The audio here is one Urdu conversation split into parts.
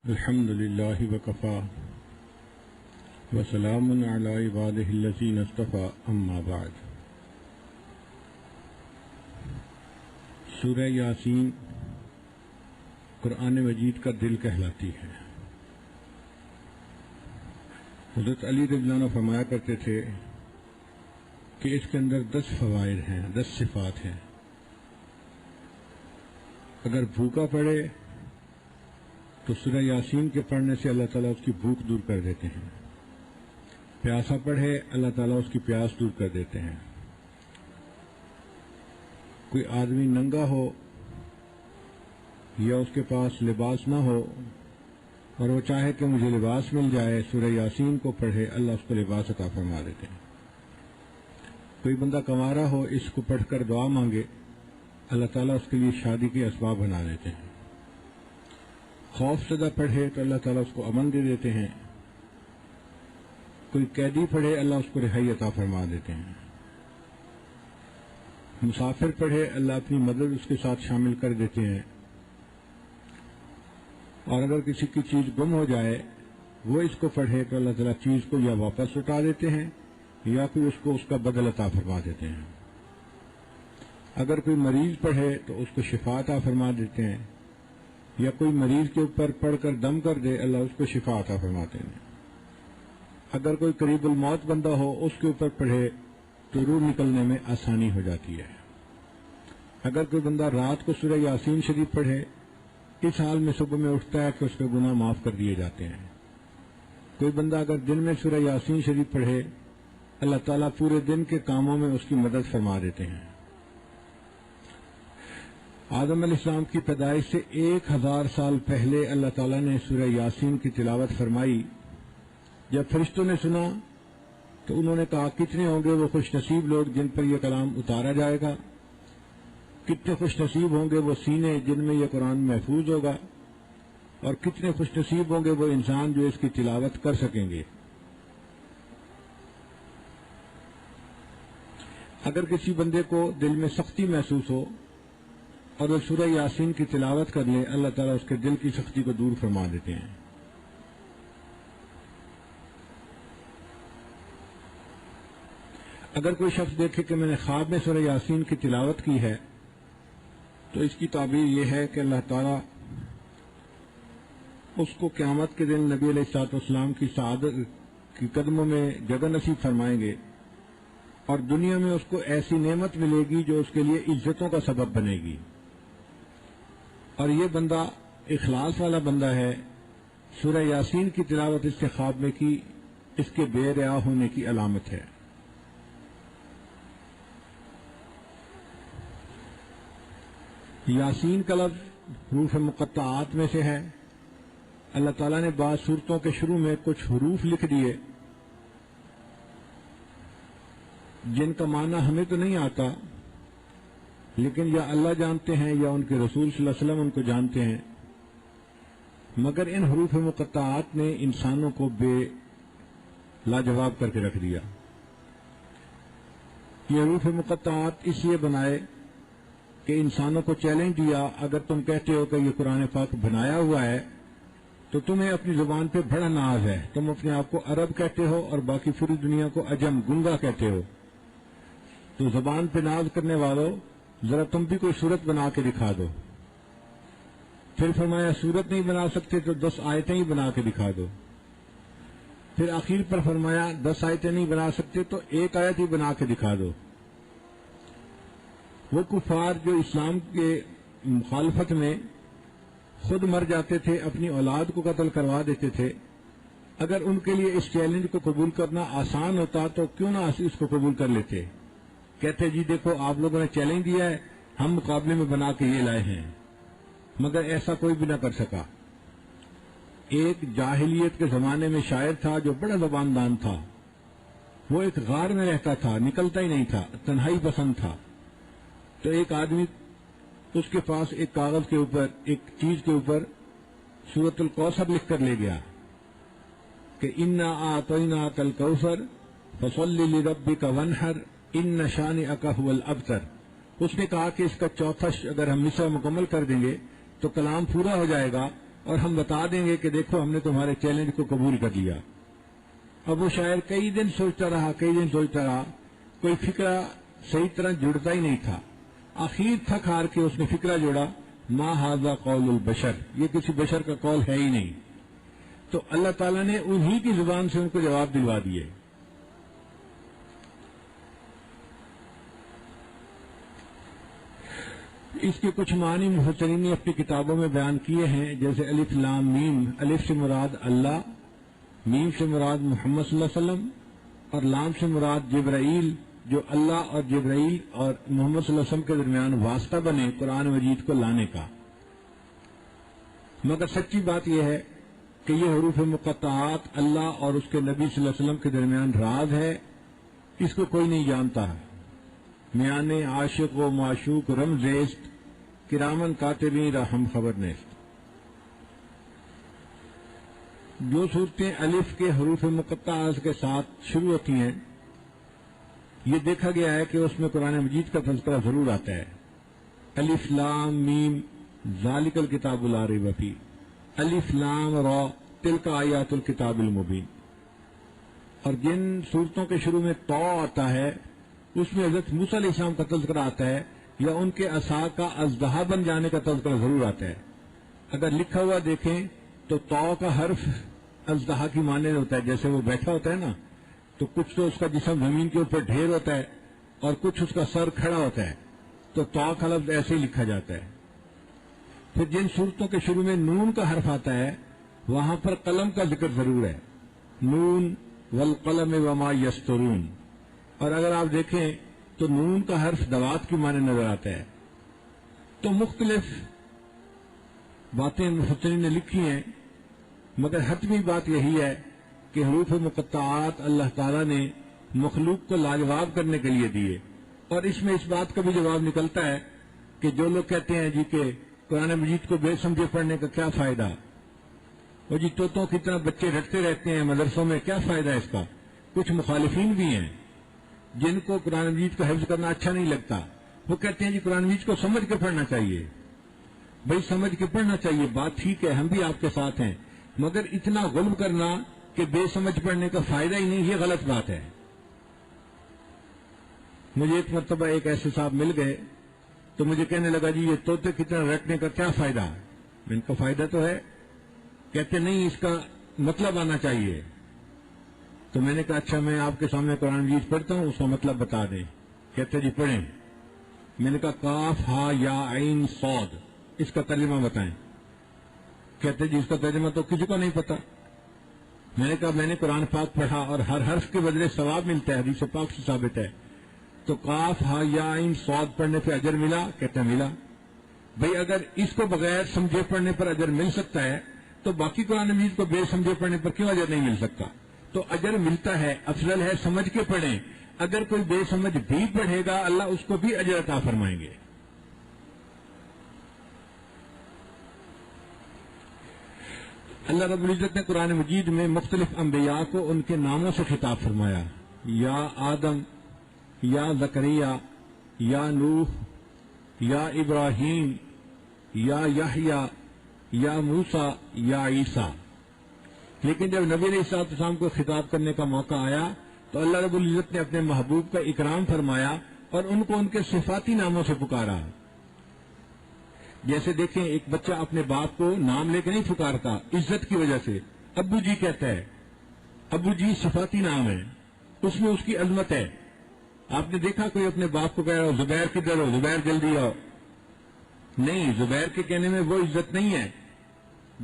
الحمد للہ وکفا وسلام علی عبادہ الذین اصطفیٰ اما بعد۔ سورہ یاسین قرآن مجید کا دل کہلاتی ہے۔ حضرت علی رضی اللہ عنہ فرمایا کرتے تھے کہ اس کے اندر 10 فوائد ہیں، 10 صفات ہیں۔ اگر بھوکا پڑے تو سورہ یاسین کے پڑھنے سے اللہ تعالیٰ اس کی بھوک دور کر دیتے ہیں، پیاسا پڑھے اللہ تعالیٰ اس کی پیاس دور کر دیتے ہیں۔ کوئی آدمی ننگا ہو یا اس کے پاس لباس نہ ہو اور وہ چاہے کہ مجھے لباس مل جائے، سورہ یاسین کو پڑھے اللہ اس کو لباس عطا فرما دیتے ہیں۔ کوئی بندہ کنوارا ہو، اس کو پڑھ کر دعا مانگے، اللہ تعالیٰ اس کے لیے شادی کے اسباب بنا دیتے ہیں۔ خوف زدہ پڑھے تو اللہ تعالیٰ اس کو امن دے دیتے ہیں۔ کوئی قیدی پڑھے اللہ اس کو رہائی عطا فرما دیتے ہیں۔ مسافر پڑھے اللہ اپنی مدد اس کے ساتھ شامل کر دیتے ہیں۔ اور اگر کسی کی چیز گم ہو جائے وہ اس کو پڑھے تو اللہ تعالیٰ چیز کو یا واپس لوٹا دیتے ہیں یا پھر اس کو اس کا بدل عطا فرما دیتے ہیں۔ اگر کوئی مریض پڑھے تو اس کو شفا عطا فرما دیتے ہیں، یا کوئی مریض کے اوپر پڑھ کر دم کر دے اللہ اس کو شفا عطا فرماتے ہیں۔ اگر کوئی قریب الموت بندہ ہو اس کے اوپر پڑھے تو روح نکلنے میں آسانی ہو جاتی ہے۔ اگر کوئی بندہ رات کو سورہ یاسین شریف پڑھے اس حال میں صبح میں اٹھتا ہے کہ اس کے گناہ معاف کر دیے جاتے ہیں۔ کوئی بندہ اگر دن میں سورہ یاسین شریف پڑھے اللہ تعالیٰ پورے دن کے کاموں میں اس کی مدد فرما دیتے ہیں۔ آدم علیہ السلام کی پیدائش سے 1000 سال پہلے اللہ تعالیٰ نے سورہ یاسین کی تلاوت فرمائی۔ جب فرشتوں نے سنا تو انہوں نے کہا کتنے ہوں گے وہ خوش نصیب لوگ جن پر یہ کلام اتارا جائے گا، کتنے خوش نصیب ہوں گے وہ سینے جن میں یہ قرآن محفوظ ہوگا، اور کتنے خوش نصیب ہوں گے وہ انسان جو اس کی تلاوت کر سکیں گے۔ اگر کسی بندے کو دل میں سختی محسوس ہو اور وہ سورہ یاسین کی تلاوت کر لے اللہ تعالیٰ اس کے دل کی سختی کو دور فرما دیتے ہیں۔ اگر کوئی شخص دیکھے کہ میں نے خواب میں سورہ یاسین کی تلاوت کی ہے تو اس کی تعبیر یہ ہے کہ اللہ تعالیٰ اس کو قیامت کے دن نبی علیہ الصلوۃ والسلام کی سعادت کی قدموں میں جگہ نصیب فرمائیں گے، اور دنیا میں اس کو ایسی نعمت ملے گی جو اس کے لیے عزتوں کا سبب بنے گی، اور یہ بندہ اخلاص والا بندہ ہے۔ سورہ یاسین کی تلاوت اس سے خواب میں کی اس کے بے ریا ہونے کی علامت ہے۔ یاسین کا لفظ حروف مقطعات میں سے ہے۔ اللہ تعالیٰ نے بعض سورتوں کے شروع میں کچھ حروف لکھ دیے جن کا معنی ہمیں تو نہیں آتا، لیکن یا اللہ جانتے ہیں یا ان کے رسول صلی اللہ علیہ وسلم ان کو جانتے ہیں، مگر ان حروف مقطعات نے انسانوں کو بے لاجواب کر کے رکھ دیا۔ یہ حروف مقطعات اس لیے بنائے کہ انسانوں کو چیلنج دیا، اگر تم کہتے ہو کہ یہ قرآن پاک بنایا ہوا ہے تو تمہیں اپنی زبان پہ بڑا ناز ہے، تم اپنے آپ کو عرب کہتے ہو اور باقی پوری دنیا کو عجم گنگا کہتے ہو، تو زبان پہ ناز کرنے والوں ذرا تم بھی کوئی صورت بنا کے دکھا دو۔ پھر فرمایا صورت نہیں بنا سکتے تو 10 آیتیں ہی بنا کے دکھا دو۔ پھر آخر پر فرمایا 10 آیتیں نہیں بنا سکتے تو 1 آیت ہی بنا کے دکھا دو۔ وہ کفار جو اسلام کے مخالفت میں خود مر جاتے تھے، اپنی اولاد کو قتل کروا دیتے تھے، اگر ان کے لیے اس چیلنج کو قبول کرنا آسان ہوتا تو کیوں نہ اس کو قبول کر لیتے؟ کہتے جی دیکھو آپ لوگوں نے چیلنج دیا ہے، ہم مقابلے میں بنا کے یہ لائے ہیں، مگر ایسا کوئی بھی نہ کر سکا۔ ایک جاہلیت کے زمانے میں شاعر تھا جو بڑا زباندان تھا، وہ ایک غار میں رہتا تھا، نکلتا ہی نہیں تھا، تنہائی پسند تھا۔ تو ایک آدمی اس کے پاس ایک کاغذ کے اوپر ایک چیز کے اوپر سورۃ الکوثر لکھ کر لے گیا کہ انا اعطیناک الکوثر فصل لربک وانحر ان شانئک ھو الابتر۔ اس نے کہا کہ اس کا چوتھا اگر ہم مصرع مکمل کر دیں گے تو کلام پورا ہو جائے گا، اور ہم بتا دیں گے کہ دیکھو ہم نے تمہارے چیلنج کو قبول کر لیا. اب وہ شاعر کئی دن سوچتا رہا, کوئی فکرہ صحیح طرح جڑتا ہی نہیں تھا. آخر تھک ہار کے اس نے فکرہ جوڑا, ما ھذا قول البشر, یہ کسی بشر کا قول ہے ہی نہیں. تو اللہ تعالیٰ نے انہی کی زبان سے ان کو جواب دلوا دیے. اس کے کچھ معنی مفسرین نے اپنی کتابوں میں بیان کیے ہیں, جیسے الف لام میم. الف سے مراد اللہ, میم سے مراد محمد صلی اللہ علیہ وسلم, اور لام سے مراد جبرائیل, جو اللہ اور جبرائیل اور محمد صلی اللہ علیہ وسلم کے درمیان واسطہ بنے قرآن مجید کو لانے کا. مگر سچی بات یہ ہے کہ یہ حروف مقطعات اللہ اور اس کے نبی صلی اللہ علیہ وسلم کے درمیان راز ہے, اس کو کوئی نہیں جانتا. میان عاشق و معشوق رمزیست, کرامن کاتبین را ہم خبر نیست. جو صورتیں الف کے حروف مقطعات کے ساتھ شروع ہوتی ہیں, یہ دیکھا گیا ہے کہ اس میں قرآن مجید کا تذکرہ ضرور آتا ہے. الف لام میم ذالک الکتاب لا ریب فیہ, الف لام را تلک آیات الکتاب المبین. اور جن صورتوں کے شروع میں تو آتا ہے اس میں حضرت موسیٰ علیہ السلام کا تذکرہ آتا ہے, یا ان کے عصا کا اژدہا بن جانے کا تذکرہ ضرور آتا ہے. اگر لکھا ہوا دیکھیں تو کا حرف اژدہا کی معنی ہوتا ہے, جیسے وہ بیٹھا ہوتا ہے نا, تو کچھ تو اس کا جسم زمین کے اوپر ڈھیر ہوتا ہے اور کچھ اس کا سر کھڑا ہوتا ہے, تو کا لفظ ایسے ہی لکھا جاتا ہے. پھر جن صورتوں کے شروع میں نون کا حرف آتا ہے وہاں پر قلم کا ذکر ضرور ہے, نون والقلم وما یسطرون. اور اگر آپ دیکھیں تو نون کا حرف دوات کی معنی نظر آتا ہے. تو مختلف باتیں مفسرین نے لکھی ہیں, مگر حتمی بات یہی ہے کہ حروف مقطعات اللہ تعالیٰ نے مخلوق کو لاجواب کرنے کے لیے دیے. اور اس میں اس بات کا بھی جواب نکلتا ہے کہ جو لوگ کہتے ہیں جی کہ قرآن مجید کو بے سمجھے پڑھنے کا کیا فائدہ, وہ جی طوطوں کی طرح بچے رٹتے رہتے ہیں مدرسوں میں, کیا فائدہ ہے اس کا. کچھ مخالفین بھی ہیں جن کو قرآن مجید کا حفظ کرنا اچھا نہیں لگتا, وہ کہتے ہیں جی قرآن مجید کو سمجھ کے پڑھنا چاہیے. بھائی سمجھ کے پڑھنا چاہیے, بات ٹھیک ہے, ہم بھی آپ کے ساتھ ہیں, مگر اتنا غلب کرنا کہ بے سمجھ پڑھنے کا فائدہ ہی نہیں, یہ غلط بات ہے. مجھے ایک مرتبہ ایک ایسے صاحب مل گئے تو مجھے کہنے لگا جی یہ طوطے کی طرح رٹنے کا کیا فائدہ ہے. ان کا فائدہ تو ہے, کہتے نہیں اس کا مطلب آنا چاہیے. تو میں نے کہا اچھا میں آپ کے سامنے قرآن مجید پڑھتا ہوں, اس کا مطلب بتا دیں. کہتے جی پڑھیں. میں نے کہا کاف ہا یا عین صاد, اس کا ترجمہ بتائیں. کہتے جی اس کا ترجمہ تو کسی کو نہیں پتا. میں نے کہا میں نے قرآن پاک پڑھا اور ہر حرف کے بدلے ثواب ملتا ہے, حدیث پاک سے ثابت ہے. تو کاف ہا یا عین صاد پڑھنے پہ اجر ملا؟ کہتے ملا. بھئی اگر اس کو بغیر سمجھے پڑھنے پر اجر مل سکتا ہے تو باقی قرآن مجید کو بے سمجھے پڑھنے پر کیوں اجر نہیں مل سکتا؟ تو اجر ملتا ہے, افضل ہے سمجھ کے پڑھیں. اگر کوئی بے سمجھ بھی پڑھے گا اللہ اس کو بھی اجر عطا فرمائیں گے. اللہ رب العزت نے قرآن مجید میں مختلف انبیاء کو ان کے ناموں سے خطاب فرمایا. یا آدم, یا زکریا, یا نوح, یا ابراہیم, یا یحییٰ, یا موسیٰ, یا عیسیٰ. لیکن جب نبی علیہ السلام کو خطاب کرنے کا موقع آیا تو اللہ رب العزت نے اپنے محبوب کا اکرام فرمایا اور ان کو ان کے صفاتی ناموں سے پکارا. جیسے دیکھیں ایک بچہ اپنے باپ کو نام لے کے نہیں پکارتا, عزت کی وجہ سے ابو جی کہتا ہے. ابو جی صفاتی نام ہے, اس میں اس کی عظمت ہے. آپ نے دیکھا کوئی اپنے باپ کو کہہ رہا ہو زبیر کدھر ہو, زبیر جلدی آؤ, نہیں, زبیر کے کہنے میں وہ عزت نہیں ہے,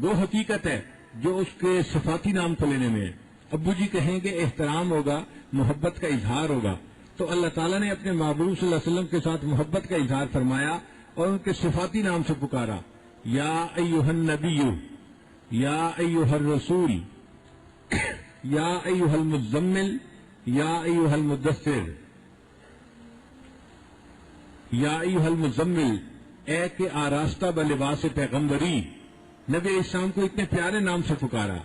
وہ حقیقت ہے جو اس کے صفاتی نام کو لینے میں ہے. ابو جی کہیں گے احترام ہوگا, محبت کا اظہار ہوگا. تو اللہ تعالیٰ نے اپنے محبوب صلی اللہ علیہ وسلم کے ساتھ محبت کا اظہار فرمایا اور ان کے صفاتی نام سے پکارا. یا ایھا النبی, یا ایھا الرسول, یا ایھا المزمل, یا ایھا المدثر. یا ایھا المزمل, اے کہ آراستہ بلباس پیغمبری. نبی علیہ السلام کو اتنے پیارے نام سے پکارا.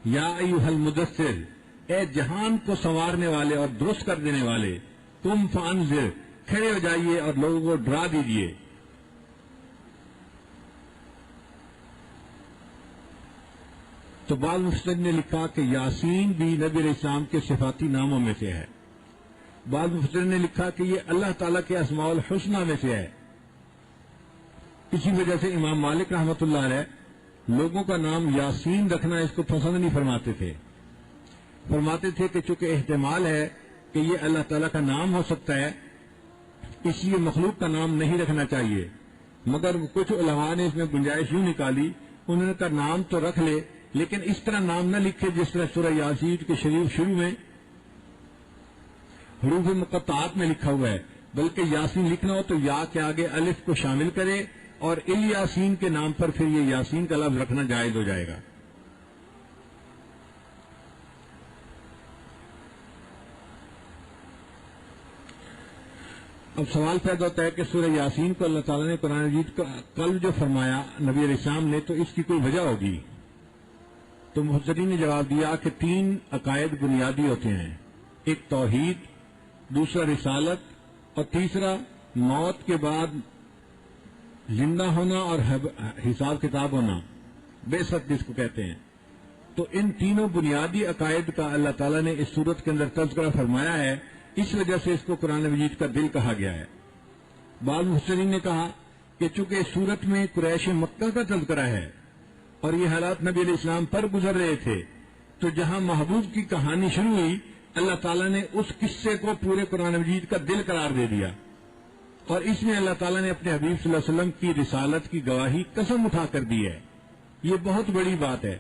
یا ایھا المدثر, اے جہان کو سنوارنے والے اور درست کر دینے والے. قم فانذر, کھڑے ہو جائیے اور لوگوں کو ڈرا دیجیے. تو بعض مفسرین نے لکھا کہ یاسین بھی نبی علیہ السلام کے صفاتی ناموں میں سے ہے. بعض مفسرین نے لکھا کہ یہ اللہ تعالیٰ کے اسماء الحسنہ میں سے ہے. اسی وجہ سے امام مالک رحمۃ اللہ علیہ لوگوں کا نام یاسین رکھنا اس کو پسند نہیں فرماتے تھے. فرماتے تھے کہ چونکہ احتمال ہے کہ یہ اللہ تعالیٰ کا نام ہو سکتا ہے اس لیے مخلوق کا نام نہیں رکھنا چاہیے. مگر کچھ علماء نے اس میں گنجائش یوں نکالی، انہوں نے کہا نام تو رکھ لے لیکن اس طرح نام نہ لکھے جس طرح سورہ یاسین کے شروع میں حروف مقطعات میں لکھا ہوا ہے، بلکہ یاسین لکھنا ہو تو یا کے آگے الف کو شامل کرے اور الیاسین کے نام پر پھر یہ یاسین کا لفظ رکھنا جائز ہو جائے گا. اب سوال پیدا ہوتا ہے کہ سورہ یاسین کو اللہ تعالیٰ نے قرآن مجید کا قلب جو فرمایا نبی علیہ السلام نے، تو اس کی کوئی وجہ ہوگی؟ تو مفسرین نے جواب دیا کہ 3 عقائد بنیادی ہوتے ہیں، ایک توحید، دوسرا رسالت اور تیسرا موت کے بعد زندہ ہونا اور حساب کتاب ہونا، بعثت جس کو کہتے ہیں. تو ان تینوں بنیادی عقائد کا اللہ تعالیٰ نے اس صورت کے اندر تذکرہ فرمایا ہے، اس وجہ سے اس کو قرآن مجید کا دل کہا گیا ہے. بعض مفسرین نے کہا کہ چونکہ اس صورت میں قریش مکہ کا تذکرہ ہے اور یہ حالات نبی علیہ السلام پر گزر رہے تھے، تو جہاں محبوب کی کہانی شروع ہوئی اللہ تعالیٰ نے اس قصے کو پورے قرآن مجید کا دل قرار دے دیا، اور اس میں اللہ تعالیٰ نے اپنے حبیب صلی اللہ علیہ وسلم کی رسالت کی گواہی قسم اٹھا کر دی ہے. یہ بہت بڑی بات ہے.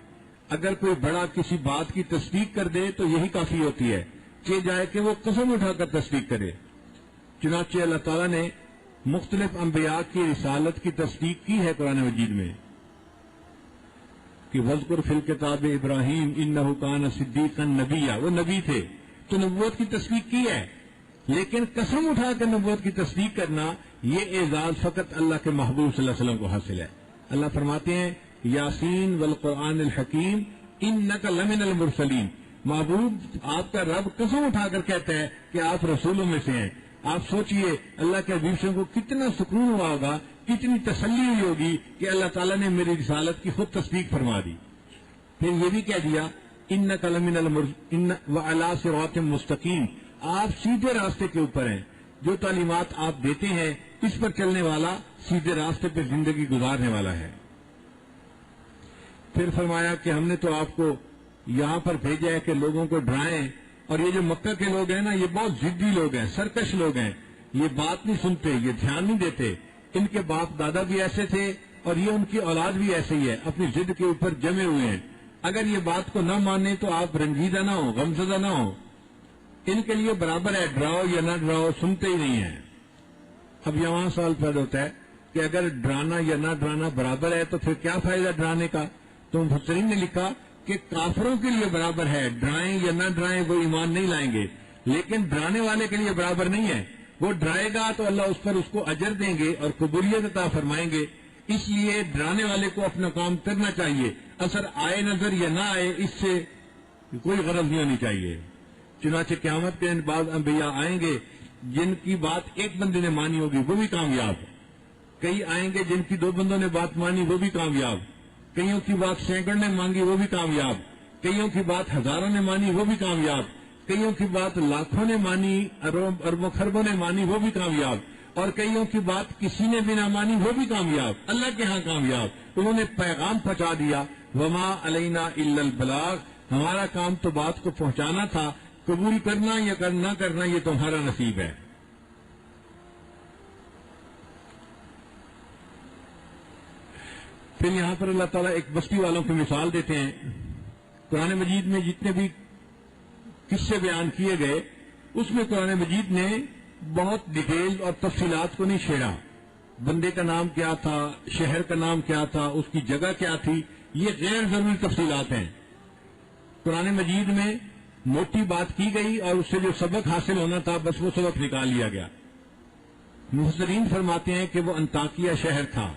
اگر کوئی بڑا کسی بات کی تصدیق کر دے تو یہی کافی ہوتی ہے کہ جائے کہ وہ قسم اٹھا کر تصدیق کرے. چنانچہ اللہ تعالیٰ نے مختلف انبیاء کی رسالت کی تصدیق کی ہے قرآن مجید میں کہ وذکر فی الکتاب ابراہیم انہ کان صدیقا نبیہ، وہ نبی تھے تو نبوت کی تصدیق کی ہے، لیکن قسم اٹھا کر نبوت کی تصدیق کرنا یہ اعزاز فقط اللہ کے محبوب صلی اللہ علیہ وسلم کو حاصل ہے. اللہ فرماتے ہیں یاسین والقرآن الحکیم انک لمن المرسلین، محبوب آپ کا رب قسم اٹھا کر کہتا ہے کہ آپ رسولوں میں سے ہیں. آپ سوچئے اللہ کے حبیب سے کو کتنا سکون ہوا ہوگا، کتنی تسلی ہوئی ہوگی کہ اللہ تعالیٰ نے میری رسالت کی خود تصدیق فرما دی. پھر یہ بھی کہہ دیا انک لمن وعلی صراط مستقیم، آپ سیدھے راستے کے اوپر ہیں، جو تعلیمات آپ دیتے ہیں اس پر چلنے والا سیدھے راستے پہ زندگی گزارنے والا ہے. پھر فرمایا کہ ہم نے تو آپ کو یہاں پر بھیجا ہے کہ لوگوں کو ڈرائیں، اور یہ جو مکہ کے لوگ ہیں نا یہ بہت ضدی لوگ ہیں، سرکش لوگ ہیں، یہ بات نہیں سنتے، یہ دھیان نہیں دیتے. ان کے باپ دادا بھی ایسے تھے اور یہ ان کی اولاد بھی ایسے ہی ہے، اپنی ضد کے اوپر جمے ہوئے ہیں. اگر یہ بات کو نہ مانے تو آپ رنجیدہ نہ ہو، غمزدہ نہ ہو. ان کے لیے برابر ہے، ڈراؤ یا نہ ڈراؤ، سنتے ہی نہیں ہیں. اب یہاں سوال پیدا ہوتا ہے کہ اگر ڈرانا یا نہ ڈرانا برابر ہے تو پھر کیا فائدہ ڈرانے کا؟ تو مفسرین نے لکھا کہ کافروں کے لیے برابر ہے، ڈرائیں یا نہ ڈرائیں وہ ایمان نہیں لائیں گے، لیکن ڈرانے والے کے لیے برابر نہیں ہے. وہ ڈرائے گا تو اللہ اس پر اس کو اجر دیں گے اور قبولیت عطا فرمائیں گے. اس لیے ڈرانے والے کو اپنا کام کرنا چاہیے، اثر آئے نظر یا نہ آئے اس سے کوئی غرض نہیں ہونی چاہیے. چنانچہ قیامت کے دن بعض انبیاء آئیں گے جن کی بات ایک بندے نے مانی ہوگی وہ بھی کامیاب، کئی آئیں گے جن کی 2 بندوں نے بات مانی وہ بھی کامیاب، کئیوں کی بات سینکڑوں نے مانگی وہ بھی کامیاب، کئیوں کی بات ہزاروں نے مانی وہ بھی کامیاب، کئیوں کی بات لاکھوں نے مانی، اربوں خربوں نے مانی وہ بھی کامیاب، اور کئیوں کی بات کسی نے بھی نہ مانی وہ بھی کامیاب. اللہ کے ہاں کامیاب. انہوں نے پیغام پہنچا دیا، وما علینا الا البلاغ، ہمارا کام تو بات کو پہنچانا تھا، قبول کرنا یا نہ کرنا یہ تمہارا نصیب ہے. پھر یہاں پر اللہ تعالیٰ ایک بستی والوں کی مثال دیتے ہیں. قرآن مجید میں جتنے بھی قصے بیان کیے گئے اس میں قرآن مجید نے بہت ڈیٹیل اور تفصیلات کو نہیں چھیڑا. بندے کا نام کیا تھا، شہر کا نام کیا تھا، اس کی جگہ کیا تھی، یہ غیر ضروری تفصیلات ہیں. قرآن مجید میں موٹی بات کی گئی اور اس سے جو سبق حاصل ہونا تھا بس وہ سبق نکال لیا گیا. مفسرین فرماتے ہیں کہ وہ انطاکیہ شہر تھا،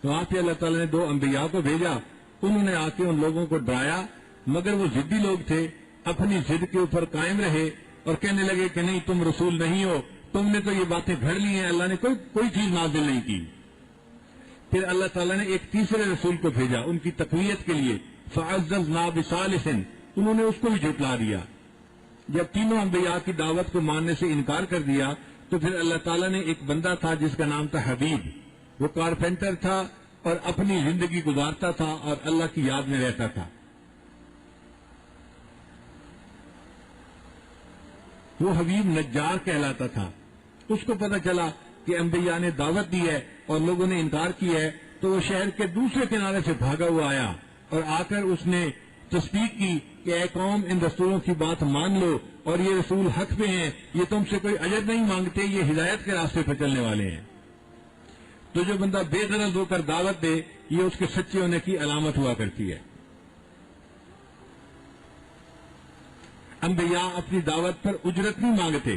تو وہاں پہ اللہ تعالیٰ نے 2 انبیاء کو بھیجا، انہوں نے آ کے ان لوگوں کو ڈرایا، مگر وہ ضدی لوگ تھے، اپنی ضد کے اوپر قائم رہے اور کہنے لگے کہ نہیں تم رسول نہیں ہو، تم نے تو یہ باتیں گھڑ لی ہیں، اللہ نے کوئی چیز نازل نہیں کی. پھر اللہ تعالیٰ نے ایک تیسرے رسول کو بھیجا ان کی تقویت کے لیے فعززنا بثالث، انہوں نے اس کو بھی جھٹلا دیا. جب تینوں انبیاء کی دعوت کو ماننے سے انکار کر دیا تو پھر اللہ تعالیٰ نے ایک بندہ تھا جس کا نام تھا حبیب، وہ کارپینٹر تھا اور اپنی زندگی گزارتا تھا اور اللہ کی یاد میں رہتا تھا. وہ حبیب نجار کہلاتا تھا. اس کو پتہ چلا کہ انبیاء نے دعوت دی ہے اور لوگوں نے انکار کیا ہے، تو وہ شہر کے دوسرے کنارے سے بھاگا ہوا آیا اور آ کر اس نے تصدیق کی کہ اے قوم، ان رسولوں کی بات مان لو اور یہ رسول حق پہ ہیں، یہ تم سے کوئی اجر نہیں مانگتے، یہ ہدایت کے راستے پر چلنے والے ہیں. تو جو بندہ بے غرض ہو کر دعوت دے، یہ اس کے سچے ہونے کی علامت ہوا کرتی ہے. انبیاء اپنی دعوت پر اجرت نہیں مانگتے،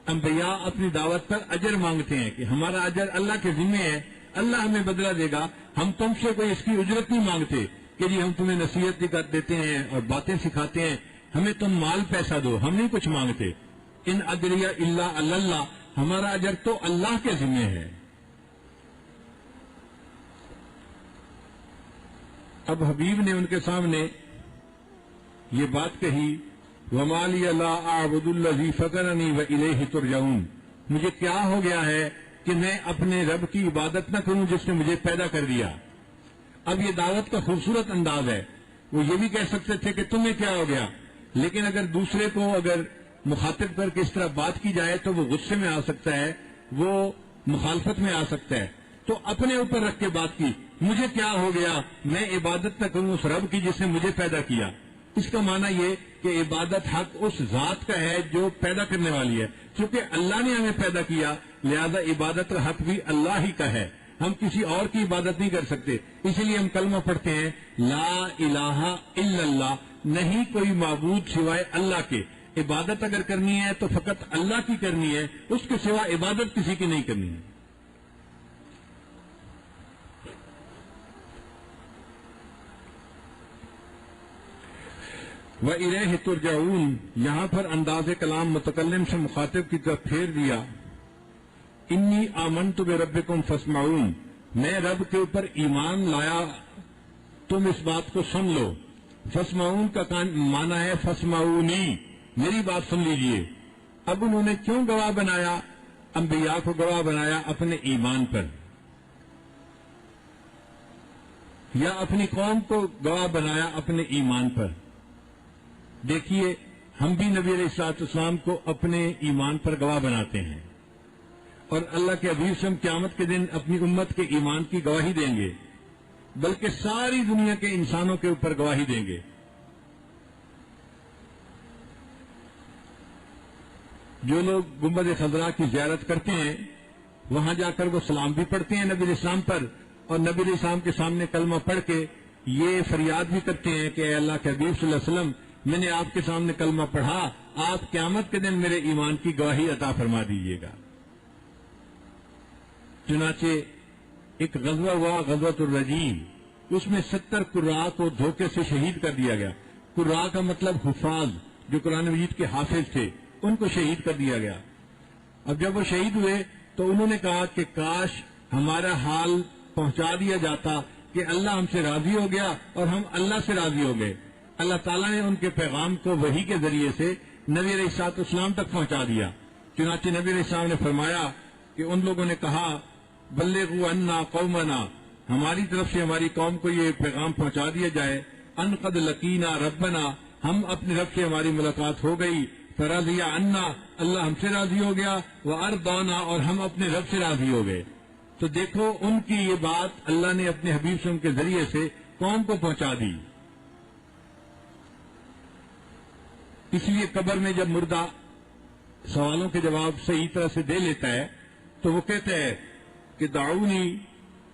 انبیاء اپنی دعوت پر اجر مانگتے ہیں کہ ہمارا اجر اللہ کے ذمہ ہے، اللہ ہمیں بدلہ دے گا. ہم تم سے کوئی اس کی اجرت نہیں مانگتے کہ جی ہم تمہیں نصیحت بھی کر دیتے ہیں اور باتیں سکھاتے ہیں، ہمیں تم مال پیسہ دو، ہم نہیں کچھ مانگتے. ان اجریہ الا اللہ، ہمارا اجر تو اللہ کے ذمہ ہے. اب حبیب نے ان کے سامنے یہ بات کہی، وَمَا لِيَ لَا أَعْبُدُ الَّذِي فَطَرَنِي وَإِلَيْهِ تُرْجَعُونَ، مجھے کیا ہو گیا ہے کہ میں اپنے رب کی عبادت نہ کروں جس نے مجھے پیدا کر دیا. اب یہ دعوت کا خوبصورت انداز ہے. وہ یہ بھی کہہ سکتے تھے کہ تمہیں کیا ہو گیا، لیکن اگر دوسرے کو اگر مخاطب کر کے اس طرح بات کی جائے تو وہ غصے میں آ سکتا ہے، وہ مخالفت میں آ سکتا ہے. تو اپنے اوپر رکھ کے بات کی، مجھے کیا ہو گیا، میں عبادت نہ کروں اس رب کی جس نے مجھے پیدا کیا. اس کا معنی یہ کہ عبادت حق اس ذات کا ہے جو پیدا کرنے والی ہے. چونکہ اللہ نے ہمیں پیدا کیا لہذا عبادت کا حق بھی اللہ ہی کا ہے، ہم کسی اور کی عبادت نہیں کر سکتے. اس لیے ہم کلمہ پڑھتے ہیں لا الہ الا اللہ، نہیں کوئی معبود سوائے اللہ کے. عبادت اگر کرنی ہے تو فقط اللہ کی کرنی ہے، اس کے سوا عبادت کسی کی نہیں کرنی ہے. وَإِلَيْهِ تُرْجَعُونَ، یہاں پر انداز کلام متکلم سے مخاطب کی طرف پھیر دیا. انی آمنت بربکم فاسمعون، میں رب کے اوپر ایمان لایا، تم اس بات کو سن لو. فاسمعون کا معنی ہے فاسمعونی، میری بات سن لیجئے. اب انہوں نے کیوں گواہ بنایا، انبیاء کو گواہ بنایا اپنے ایمان پر، یا اپنی قوم کو گواہ بنایا اپنے ایمان پر. دیکھیے ہم بھی نبی علیہ الصلوۃ والسلام کو اپنے ایمان پر گواہ بناتے ہیں، اور اللہ کے حبیب سے ہم قیامت کے دن اپنی امت کے ایمان کی گواہی دیں گے، بلکہ ساری دنیا کے انسانوں کے اوپر گواہی دیں گے. جو لوگ گنبد خضرا کی زیارت کرتے ہیں وہاں جا کر وہ سلام بھی پڑھتے ہیں نبی علیہ السلام پر، اور نبی علیہ السلام کے سامنے کلمہ پڑھ کے یہ فریاد بھی کرتے ہیں کہ اے اللہ کے حبیب صلی اللہ علیہ وسلم، میں نے آپ کے سامنے کلمہ پڑھا، آپ قیامت کے دن میرے ایمان کی گواہی عطا فرما دیجیے گا. چنانچہ ایک غزوہ ہوا، غزوۃ الرجیم، اس میں 70 قراء کو دھوکے سے شہید کر دیا گیا. قراء کا مطلب حفاظ، جو قرآن مجید کے حافظ تھے، ان کو شہید کر دیا گیا. اب جب وہ شہید ہوئے تو انہوں نے کہا کہ کاش ہمارا حال پہنچا دیا جاتا کہ اللہ ہم سے راضی ہو گیا اور ہم اللہ سے راضی ہو گئے. اللہ تعالیٰ نے ان کے پیغام کو وحی کے ذریعے سے نبی علیہ الصلوۃ والسلام تک پہنچا دیا. چنانچہ نبی علیہ السلام نے فرمایا کہ ان لوگوں نے کہا بلغوا عنا قومنا، ہماری طرف سے ہماری قوم کو یہ پیغام پہنچا دیا جائے، ان قد لقینا ربنا، ہم اپنے رب سے ہماری ملاقات ہو گئی، فرضی عنا، اللہ ہم سے راضی ہو گیا، وارضانا، اور ہم اپنے رب سے راضی ہو گئے. تو دیکھو ان کی یہ بات اللہ نے اپنے حبیب سے ان کے ذریعے سے قوم کو پہنچا دی. اس لیے قبر میں جب مردہ سوالوں کے جواب صحیح طرح سے دے لیتا ہے تو وہ کہتا ہے کہ دعونی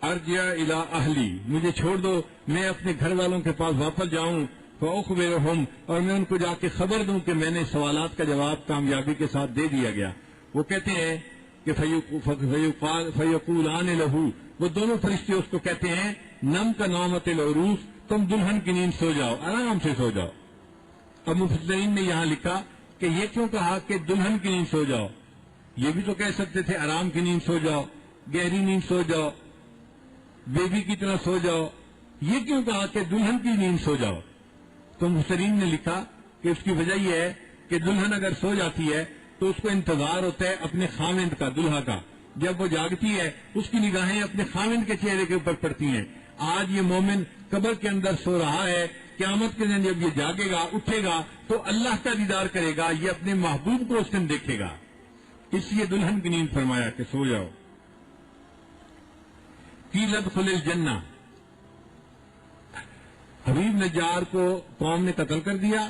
ارجع الی اہلی، مجھے چھوڑ دو، میں اپنے گھر والوں کے پاس واپس جاؤں، فاخبرہم، اور میں ان کو جا کے خبر دوں کہ میں نے سوالات کا جواب کامیابی کے ساتھ دے دیا گیا. وہ کہتے ہیں کہ فیقولان لہو، وہ دونوں فرشتے اس کو کہتے ہیں نم کا نومت العروس، تم دلہن کی نیند سو جاؤ، آرام سے سو جاؤ. اب مفسرین نے یہاں لکھا کہ یہ کیوں کہا کہ دلہن کی نیند سو جاؤ، یہ بھی تو کہہ سکتے تھے آرام کی نیند سو جاؤ، گہری نیند سو جاؤ، بیبی کی طرح سو جاؤ، یہ کیوں کہا کہ دلہن کی نیند سو جاؤ؟ تو مفسرین نے لکھا کہ اس کی وجہ یہ ہے کہ دلہن اگر سو جاتی ہے تو اس کو انتظار ہوتا ہے اپنے خاوند کا، دلہا کا. جب وہ جاگتی ہے اس کی نگاہیں اپنے خاوند کے چہرے کے اوپر پڑتی ہیں. آج یہ مومن قبر کے اندر سو رہا ہے، قیامت کے دن جب یہ جاگے گا، اٹھے گا تو اللہ کا دیدار کرے گا، یہ اپنے محبوب کو اس دن دیکھے گا. اس لیے دلہن کی نیند فرمایا کہ سو جاؤ. قیل ادخل الجنہ، حبیب نجار کو قوم نے قتل کر دیا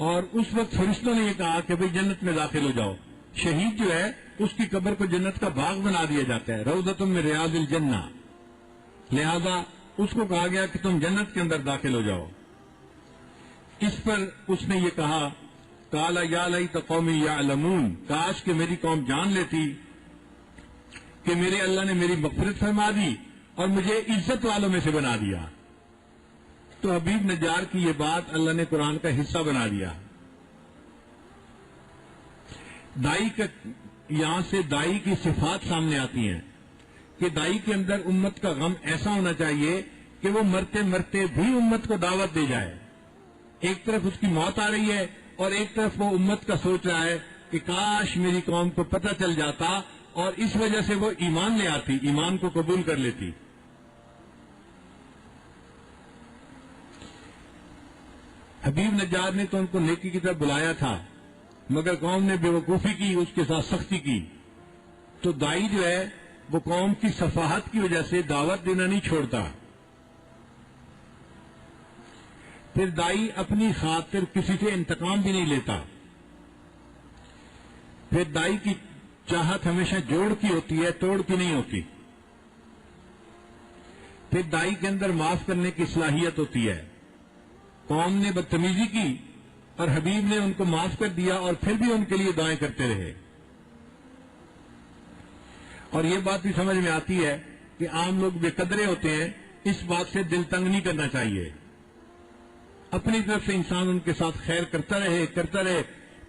اور اس وقت فرشتوں نے یہ کہا کہ بھئی جنت میں داخل ہو جاؤ. شہید جو ہے اس کی قبر کو جنت کا باغ بنا دیا جاتا ہے، روضۃ من ریاض الجنہ، لہذا اس کو کہا گیا کہ تم جنت کے اندر داخل ہو جاؤ. اس پر اس نے یہ کہا قال یا لیت قومی یعلمون، کاش کہ میری قوم جان لیتی کہ میرے اللہ نے میری مغفرت فرما دی اور مجھے عزت والوں میں سے بنا دیا. تو حبیب نجار کی یہ بات اللہ نے قرآن کا حصہ بنا دیا. دائی کا یہاں سے دائی کی صفات سامنے آتی ہیں کہ دائی کے اندر امت کا غم ایسا ہونا چاہیے کہ وہ مرتے مرتے بھی امت کو دعوت دے جائے. ایک طرف اس کی موت آ رہی ہے اور ایک طرف وہ امت کا سوچ رہا ہے کہ کاش میری قوم کو پتہ چل جاتا اور اس وجہ سے وہ ایمان لے آتی، ایمان کو قبول کر لیتی. حبیب نجار نے تو ان کو نیکی کی طرف بلایا تھا مگر قوم نے بے وقوفی کی، اس کے ساتھ سختی کی. تو دائی جو ہے وہ قوم کی صفاحت کی وجہ سے دعوت دینا نہیں چھوڑتا. پھر دائی اپنی خاطر کسی سے انتقام بھی نہیں لیتا. پھر دائی کی چاہت ہمیشہ جوڑ کی ہوتی ہے، توڑ کی نہیں ہوتی. پھر دائی کے اندر معاف کرنے کی صلاحیت ہوتی ہے. قوم نے بدتمیزی کی اور حبیب نے ان کو معاف کر دیا اور پھر بھی ان کے لیے دعائیں کرتے رہے. اور یہ بات بھی سمجھ میں آتی ہے کہ عام لوگ بے قدرے ہوتے ہیں، اس بات سے دل تنگ نہیں کرنا چاہیے. اپنی طرف سے انسان ان کے ساتھ خیر کرتا رہے،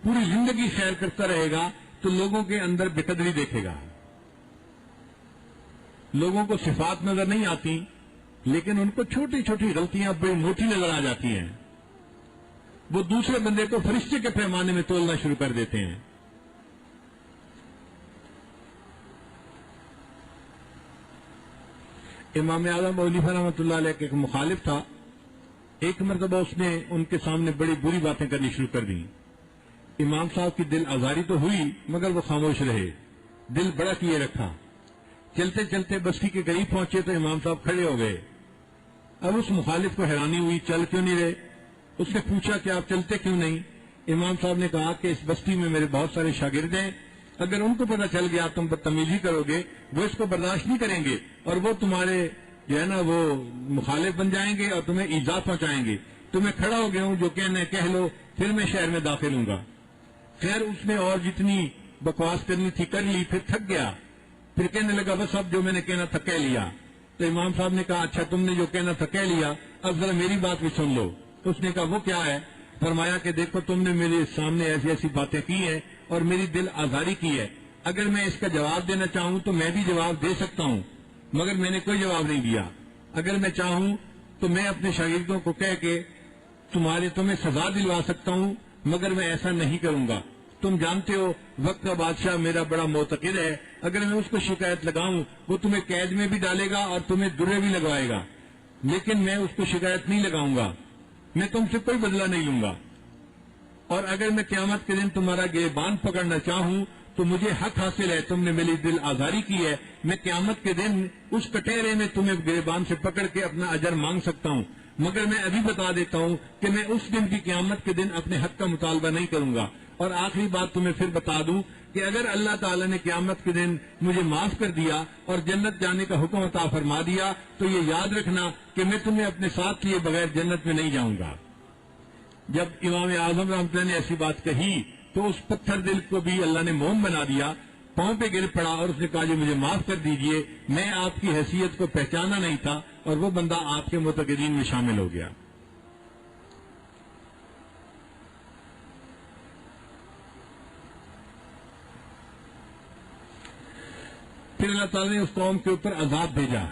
پوری زندگی خیر کرتا رہے گا تو لوگوں کے اندر بے قدری دیکھے گا. لوگوں کو صفات نظر نہیں آتی لیکن ان کو چھوٹی چھوٹی غلطیاں بڑی موٹی نظر آ جاتی ہیں. وہ دوسرے بندے کو فرشتے کے پیمانے میں تولنا شروع کر دیتے ہیں. امام اعظم ابو حنیفہ رحمۃ اللہ علیہ کے ایک مخالف تھا. ایک مرتبہ اس نے ان کے سامنے بڑی بری باتیں کرنی شروع کر دی. امام صاحب کی دل آزاری تو ہوئی مگر وہ خاموش رہے، دل بڑا کیے رکھا. چلتے چلتے بستی کے قریب پہنچے تو امام صاحب کھڑے ہو گئے. اب اس مخالف کو حیرانی ہوئی، چل کیوں نہیں رہے؟ اس نے پوچھا کہ آپ چلتے کیوں نہیں؟ امام صاحب نے کہا کہ اس بستی میں میرے بہت سارے شاگرد ہیں، اگر ان کو پتہ چل گیا تم بدتمیزی کرو گے وہ اس کو برداشت نہیں کریں گے اور وہ تمہارے جو ہے نا وہ مخالف بن جائیں گے اور تمہیں ایذا پہنچائیں گے. تو میں کھڑا ہو گیا ہوں، جو کہنا ہے کہہ لو، پھر میں شہر میں داخل ہوں گا. خیر اس نے اور جتنی بکواس کرنی تھی کر لی، پھر تھک گیا. پھر کہنے لگا بس اب جو میں نے کہنا تھا کہہ لیا. تو امام صاحب نے کہا اچھا تم نے جو کہنا تھا کہہ لیا، اب ذرا میری بات بھی سن لو. اس نے کہا وہ کیا ہے؟ فرمایا کہ دیکھو تم نے میرے سامنے ایسی ایسی باتیں کی ہیں اور میری دل آزاری کی ہے. اگر میں اس کا جواب دینا چاہوں تو میں بھی جواب دے سکتا ہوں مگر میں نے کوئی جواب نہیں دیا. اگر میں چاہوں تو میں اپنے شاگردوں کو کہہ کے تمہیں سزا دلوا سکتا ہوں مگر میں ایسا نہیں کروں گا. تم جانتے ہو وقت کا بادشاہ میرا بڑا معتقد ہے، اگر میں اس کو شکایت لگاؤں وہ تمہیں قید میں بھی ڈالے گا اور تمہیں درے بھی لگوائے گا، لیکن میں اس کو شکایت نہیں لگاؤں گا. میں تم سے کوئی بدلہ نہیں لوں گا. اور اگر میں قیامت کے دن تمہارا گریبان پکڑنا چاہوں تو مجھے حق حاصل ہے، تم نے میری دل آزاری کی ہے، میں قیامت کے دن اس کٹہرے میں تمہیں گریبان سے پکڑ کے اپنا اجر مانگ سکتا ہوں. مگر میں ابھی بتا دیتا ہوں کہ میں اس دن کی قیامت کے دن اپنے حق کا مطالبہ نہیں کروں گا. اور آخری بات تمہیں پھر بتا دوں کہ اگر اللہ تعالیٰ نے قیامت کے دن مجھے معاف کر دیا اور جنت جانے کا حکم عطا فرما دیا تو یہ یاد رکھنا کہ میں تمہیں اپنے ساتھ لیے بغیر جنت میں نہیں جاؤں گا. جب امام اعظم رحمۃ اللہ نے ایسی بات کہی تو اس پتھر دل کو بھی اللہ نے موم بنا دیا، پاؤں پہ گر پڑا اور اس نے کہا جی مجھے معاف کر دیجئے، میں آپ کی حیثیت کو پہچانا نہیں تھا. اور وہ بندہ آپ کے معتقدین میں شامل ہو گیا. پھر اللہ تعالیٰ نے اس قوم کے اوپر عذاب بھیجا.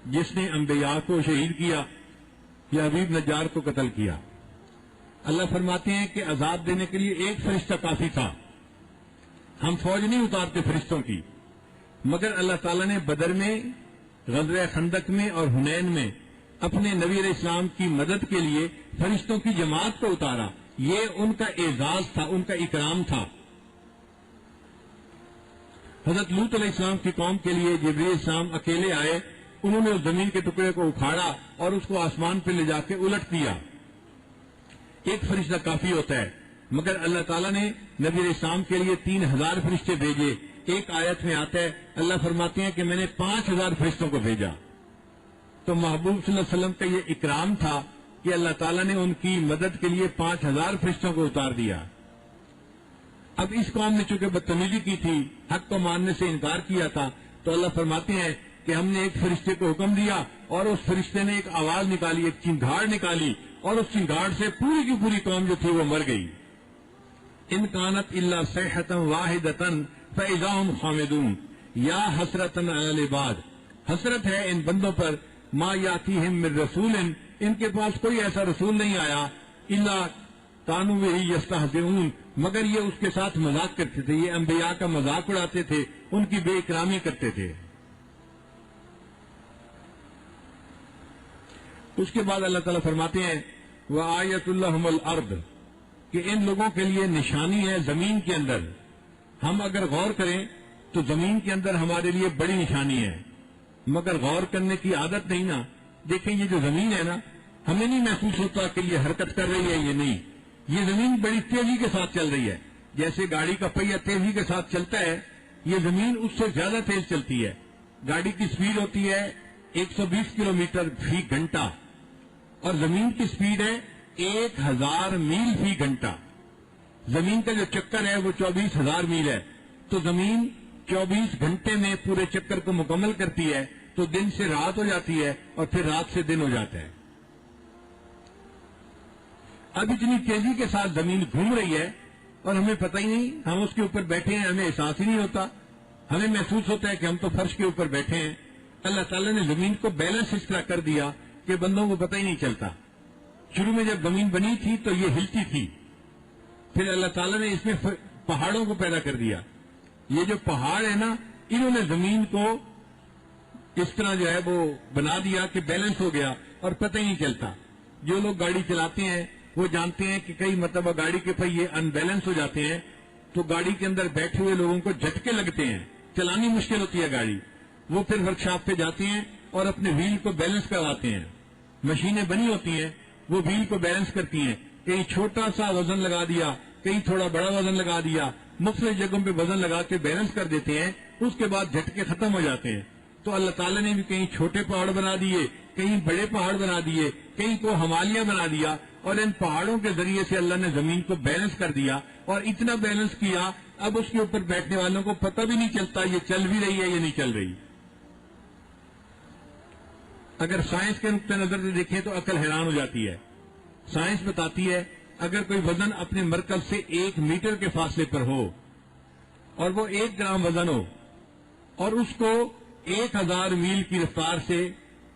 جس نے انبیاء کو شہید کیا یا حبیب نجار کو قتل کیا۔ اللہ فرماتے ہیں کہ عذاب دینے کے لیے ایک فرشتہ کافی تھا، ہم فوج نہیں اتارتے فرشتوں کی، مگر اللہ تعالیٰ نے بدر میں، غزوہ خندق میں اور حنین میں اپنے نبی علیہ السلام کی مدد کے لیے فرشتوں کی جماعت کو اتارا۔ یہ ان کا اعزاز تھا، ان کا اکرام تھا۔ حضرت لوط علیہ السلام کی قوم کے لیے جبرائیل علیہ السلام اکیلے آئے، انہوں نے اس زمین کے ٹکڑے کو اکھاڑا اور اس کو آسمان پہ لے جا کے الٹ دیا۔ ایک فرشتہ کافی ہوتا ہے، مگر اللہ تعالیٰ نے نبی علیہ السلام کے لیے 3000 فرشتے بھیجے۔ ایک آیت میں آتا ہے، اللہ فرماتے ہیں کہ میں نے 5000 فرشتوں کو بھیجا۔ تو محبوب صلی اللہ علیہ وسلم کا یہ اکرام تھا کہ اللہ تعالیٰ نے ان کی مدد کے لیے 5000 فرشتوں کو اتار دیا۔ اب اس قوم نے چونکہ بدتمیزی کی تھی، حق کو ماننے سے انکار کیا تھا، تو اللہ فرماتے ہیں کہ ہم نے ایک فرشتے کو حکم دیا اور اس فرشتے نے ایک آواز نکالی، ایک چنگھاڑ نکالی، اور اس چنگھاڑ سے پوری کی پوری قوم جو تھی وہ مر گئی۔ ان کانت الا صیحۃ واحدۃ فاذا هم خامدون یا حسرۃ علی العباد، حسرت ہے ان بندوں پر، ما یاتیہم من رسول، ان کے پاس کوئی ایسا رسول نہیں آیا، الا کانوا بہ یستہزئون، مگر یہ اس کے ساتھ مذاق کرتے تھے، یہ انبیاء کا مذاق اڑاتے تھے، ان کی بے اکرامی کرتے تھے۔ اس کے بعد اللہ تعالیٰ فرماتے ہیں وآیۃ لہم الارض، کہ ان لوگوں کے لیے نشانی ہے زمین کے اندر۔ ہم اگر غور کریں تو زمین کے اندر ہمارے لیے بڑی نشانی ہے، مگر غور کرنے کی عادت نہیں نا۔ دیکھیں یہ جو زمین ہے نا، ہمیں نہیں محسوس ہوتا کہ یہ حرکت کر رہی ہے، یہ نہیں، یہ زمین بڑی تیزی کے ساتھ چل رہی ہے۔ جیسے گاڑی کا پہیہ تیزی کے ساتھ چلتا ہے، یہ زمین اس سے زیادہ تیز چلتی ہے۔ گاڑی کی سپیڈ ہوتی ہے 120 کلومیٹر فی گھنٹہ، اور زمین کی سپیڈ ہے 1000 میل فی گھنٹہ۔ زمین کا جو چکر ہے وہ 24000 میل ہے، تو زمین 24 گھنٹے میں پورے چکر کو مکمل کرتی ہے، تو دن سے رات ہو جاتی ہے اور پھر رات سے دن ہو جاتا ہے۔ اب اتنی تیزی کے ساتھ زمین گھوم رہی ہے اور ہمیں پتہ ہی نہیں، ہم اس کے اوپر بیٹھے ہیں، ہمیں احساس ہی نہیں ہوتا، ہمیں محسوس ہوتا ہے کہ ہم تو فرش کے اوپر بیٹھے ہیں۔ اللہ تعالیٰ نے زمین کو بیلنس اس طرح کر دیا کہ بندوں کو پتہ ہی نہیں چلتا۔ شروع میں جب زمین بنی تھی تو یہ ہلتی تھی، پھر اللہ تعالیٰ نے اس میں پہاڑوں کو پیدا کر دیا۔ یہ جو پہاڑ ہے نا، انہوں نے زمین کو اس طرح جو ہے وہ بنا دیا کہ بیلنس ہو گیا اور پتہ ہی نہیں چلتا۔ جو لوگ گاڑی چلاتے ہیں وہ جانتے ہیں کہ کئی مرتبہ گاڑی کے پہیے ان بیلنس ہو جاتے ہیں تو گاڑی کے اندر بیٹھے ہوئے لوگوں کو جھٹکے لگتے ہیں، چلانی مشکل ہوتی ہے گاڑی۔ وہ پھر ورکشاپ پہ جاتے ہیں اور اپنے وہیل کو بیلنس کرواتے ہیں۔ مشینیں بنی ہوتی ہیں، وہ وہیل کو بیلنس کرتی ہیں، کہیں چھوٹا سا وزن لگا دیا، کہیں تھوڑا بڑا وزن لگا دیا، مختلف جگہوں پہ وزن لگا کے بیلنس کر دیتے ہیں، اس کے بعد جھٹکے ختم ہو جاتے ہیں۔ تو اللہ تعالیٰ نے بھی کہیں چھوٹے پہاڑ بنا دیے، کہیں بڑے پہاڑ بنا دیے، کہیں کو ہمالیہ بنا دیا، اور ان پہاڑوں کے ذریعے سے اللہ نے زمین کو بیلنس کر دیا، اور اتنا بیلنس کیا اب اس کے اوپر بیٹھنے والوں کو پتہ بھی نہیں چلتا یہ چل بھی رہی ہے یا نہیں چل رہی۔ اگر سائنس کے نقطۂ نظر سے دیکھیں تو عقل حیران ہو جاتی ہے۔ سائنس بتاتی ہے اگر کوئی وزن اپنے مرکز سے 1 میٹر کے فاصلے پر ہو اور وہ 1 گرام وزن ہو اور اس کو 1000 میل کی رفتار سے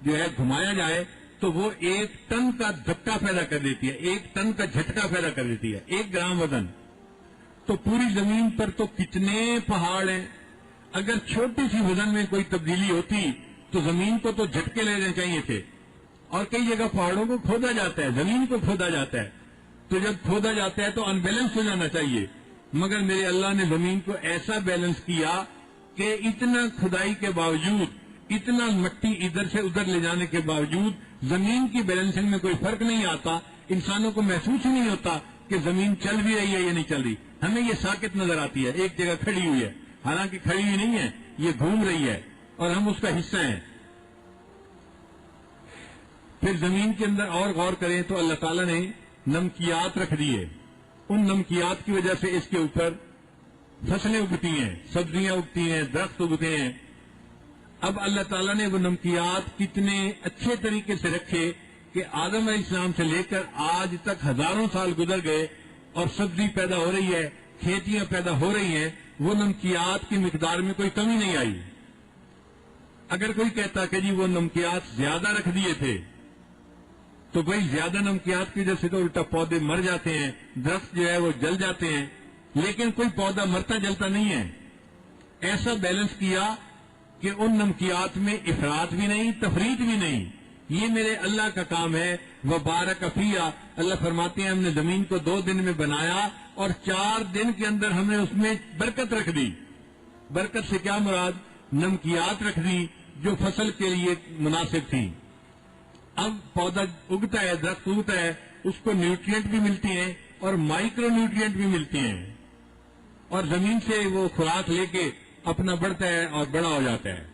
جو ہے گھمایا جائے تو وہ 1 ٹن کا دھکا پیدا کر دیتی ہے، 1 ٹن کا جھٹکا پیدا کر دیتی ہے، 1 گرام وزن۔ تو پوری زمین پر تو کتنے پہاڑ ہیں، اگر چھوٹی سی وزن میں کوئی تبدیلی ہوتی تو زمین کو تو جھٹکے لینے چاہیے تھے، اور کئی جگہ پہاڑوں کو کھودا جاتا ہے، زمین کو کھودا جاتا ہے، تو جب کھودا جاتا ہے تو ان بیلنس ہو جانا چاہیے، مگر میرے اللہ نے زمین کو ایسا بیلنس کیا کہ اتنا کھدائی کے باوجود، اتنا مٹی ادھر سے ادھر لے جانے کے باوجود زمین کی بیلنسنگ میں کوئی فرق نہیں آتا، انسانوں کو محسوس ہی نہیں ہوتا کہ زمین چل بھی رہی ہے یا نہیں چل رہی۔ ہمیں یہ ساکت نظر آتی ہے، ایک جگہ کھڑی ہوئی ہے، حالانکہ کھڑی ہوئی نہیں ہے، یہ گھوم رہی ہے اور ہم اس کا حصہ ہیں۔ پھر زمین کے اندر اور غور کریں تو اللہ تعالیٰ نے نمکیات رکھ دیے، ان نمکیات کی وجہ سے اس کے اوپر فصلیں اگتی ہیں، سبزیاں اگتی ہیں، درخت اگتے ہیں۔ اب اللہ تعالیٰ نے وہ نمکیات کتنے اچھے طریقے سے رکھے کہ آدم علیہ السلام سے لے کر آج تک ہزاروں سال گزر گئے اور سبزی پیدا ہو رہی ہے، کھیتیاں پیدا ہو رہی ہیں، وہ نمکیات کی مقدار میں کوئی کمی نہیں آئی۔ اگر کوئی کہتا کہ جی وہ نمکیات زیادہ رکھ دیے تھے تو بھائی زیادہ نمکیات کی وجہ سے تو الٹا پودے مر جاتے ہیں، درخت جو ہے وہ جل جاتے ہیں، لیکن کوئی پودا مرتا جلتا نہیں ہے. ایسا بیلنس کیا کہ ان نمکیات میں افراط بھی نہیں، تفریط بھی نہیں. یہ میرے اللہ کا کام ہے. وبارک فیہا، اللہ فرماتے ہیں ہم نے زمین کو 2 دن میں بنایا اور 4 دن کے اندر ہم نے اس میں برکت رکھ دی. برکت سے کیا مراد؟ نمکیات رکھ دی جو فصل کے لیے مناسب تھی. اب پودا اگتا ہے، درخت اگتا ہے، اس کو نیوٹرینٹ بھی ملتی ہیں اور مائکرو نیوٹرینٹ بھی ملتی ہیں، اور زمین سے وہ خوراک لے کے اپنا بڑھتا ہے اور بڑا ہو جاتا ہے،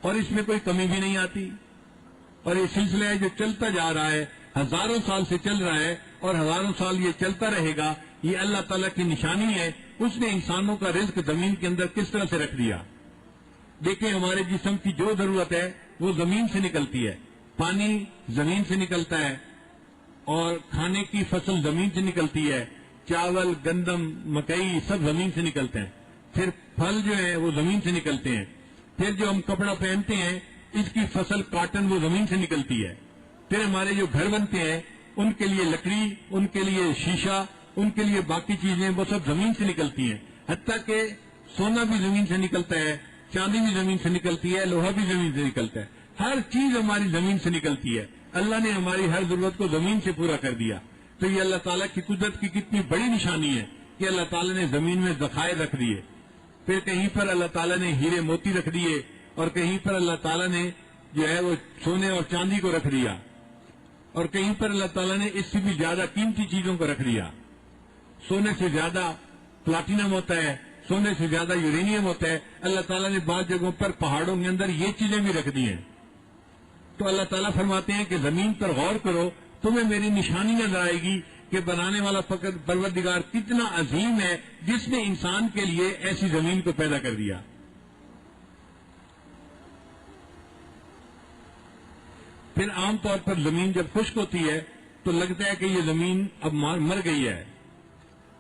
اور اس میں کوئی کمی بھی نہیں آتی. اور یہ سلسلہ ہے جو چلتا جا رہا ہے، ہزاروں سال سے چل رہا ہے اور ہزاروں سال یہ چلتا رہے گا. یہ اللہ تعالیٰ کی نشانی ہے. اس نے انسانوں کا رزق زمین کے اندر کس طرح سے رکھ دیا. دیکھیں ہمارے جسم کی جو ضرورت ہے وہ زمین سے نکلتی ہے. پانی زمین سے نکلتا ہے اور کھانے کی فصل زمین سے نکلتی ہے. چاول، گندم، مکئی سب زمین سے نکلتے ہیں. پھر پھل جو ہیں وہ زمین سے نکلتے ہیں. پھر جو ہم کپڑا پہنتے ہیں اس کی فصل کاٹن وہ زمین سے نکلتی ہے. پھر ہمارے جو گھر بنتے ہیں ان کے لیے لکڑی، ان کے لیے شیشہ، ان کے لیے باقی چیزیں وہ سب زمین سے نکلتی ہیں. حتیٰ کہ سونا بھی زمین سے نکلتا ہے، چاندی بھی زمین سے نکلتی ہے، لوہا بھی زمین سے نکلتا ہے. ہر چیز ہماری زمین سے نکلتی ہے. اللہ نے ہماری ہر ضرورت کو زمین سے پورا کر دیا. تو یہ اللہ تعالیٰ کی قدرت کی کتنی بڑی نشانی ہے کہ اللہ تعالیٰ نے زمین میں ذخائر رکھ دیے. پھر کہیں پر اللہ تعالیٰ نے ہیرے موتی رکھ دیے اور کہیں پر اللہ تعالیٰ نے جو ہے وہ سونے اور چاندی کو رکھ دیا اور کہیں پر اللہ تعالیٰ نے اس سے بھی زیادہ قیمتی چیزوں کو رکھ دیا. سونے سے زیادہ پلاٹینم ہوتا ہے، سونے سے زیادہ یورینیم ہوتا ہے. اللہ تعالیٰ نے بعض جگہوں پر پہاڑوں کے اندر یہ چیزیں بھی رکھ دی ہیں. تو اللہ تعالیٰ فرماتے ہیں کہ زمین پر غور کرو، تمہیں میری نشانی نظر آئے گی کہ بنانے والا فقط پروردگار کتنا عظیم ہے جس نے انسان کے لیے ایسی زمین کو پیدا کر دیا. پھر عام طور پر زمین جب خشک ہوتی ہے تو لگتا ہے کہ یہ زمین اب مر گئی ہے،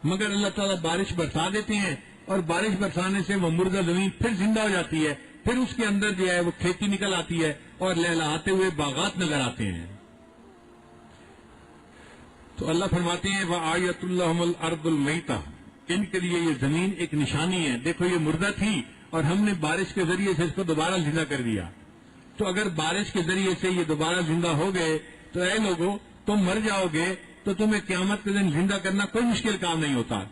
مگر اللہ تعالیٰ بارش برسا دیتے ہیں اور بارش برسانے سے وہ مردہ زمین پھر زندہ ہو جاتی ہے. پھر اس کے اندر جو ہے وہ کھیتی نکل آتی ہے اور لہلاتے ہوئے باغات نظر آتے ہیں. تو اللہ فرماتے ہیں وَآیَةٌ لَهُمُ الْأَرْضُ الْمَيْتَةُ، ان کے لیے یہ زمین ایک نشانی ہے. دیکھو یہ مردہ تھی اور ہم نے بارش کے ذریعے سے اس کو دوبارہ زندہ کر دیا. تو اگر بارش کے ذریعے سے یہ دوبارہ زندہ ہو گئے تو اے لوگوں تم مر جاؤ گے تو تمہیں قیامت کے دن زندہ کرنا کوئی مشکل کام نہیں ہوتا.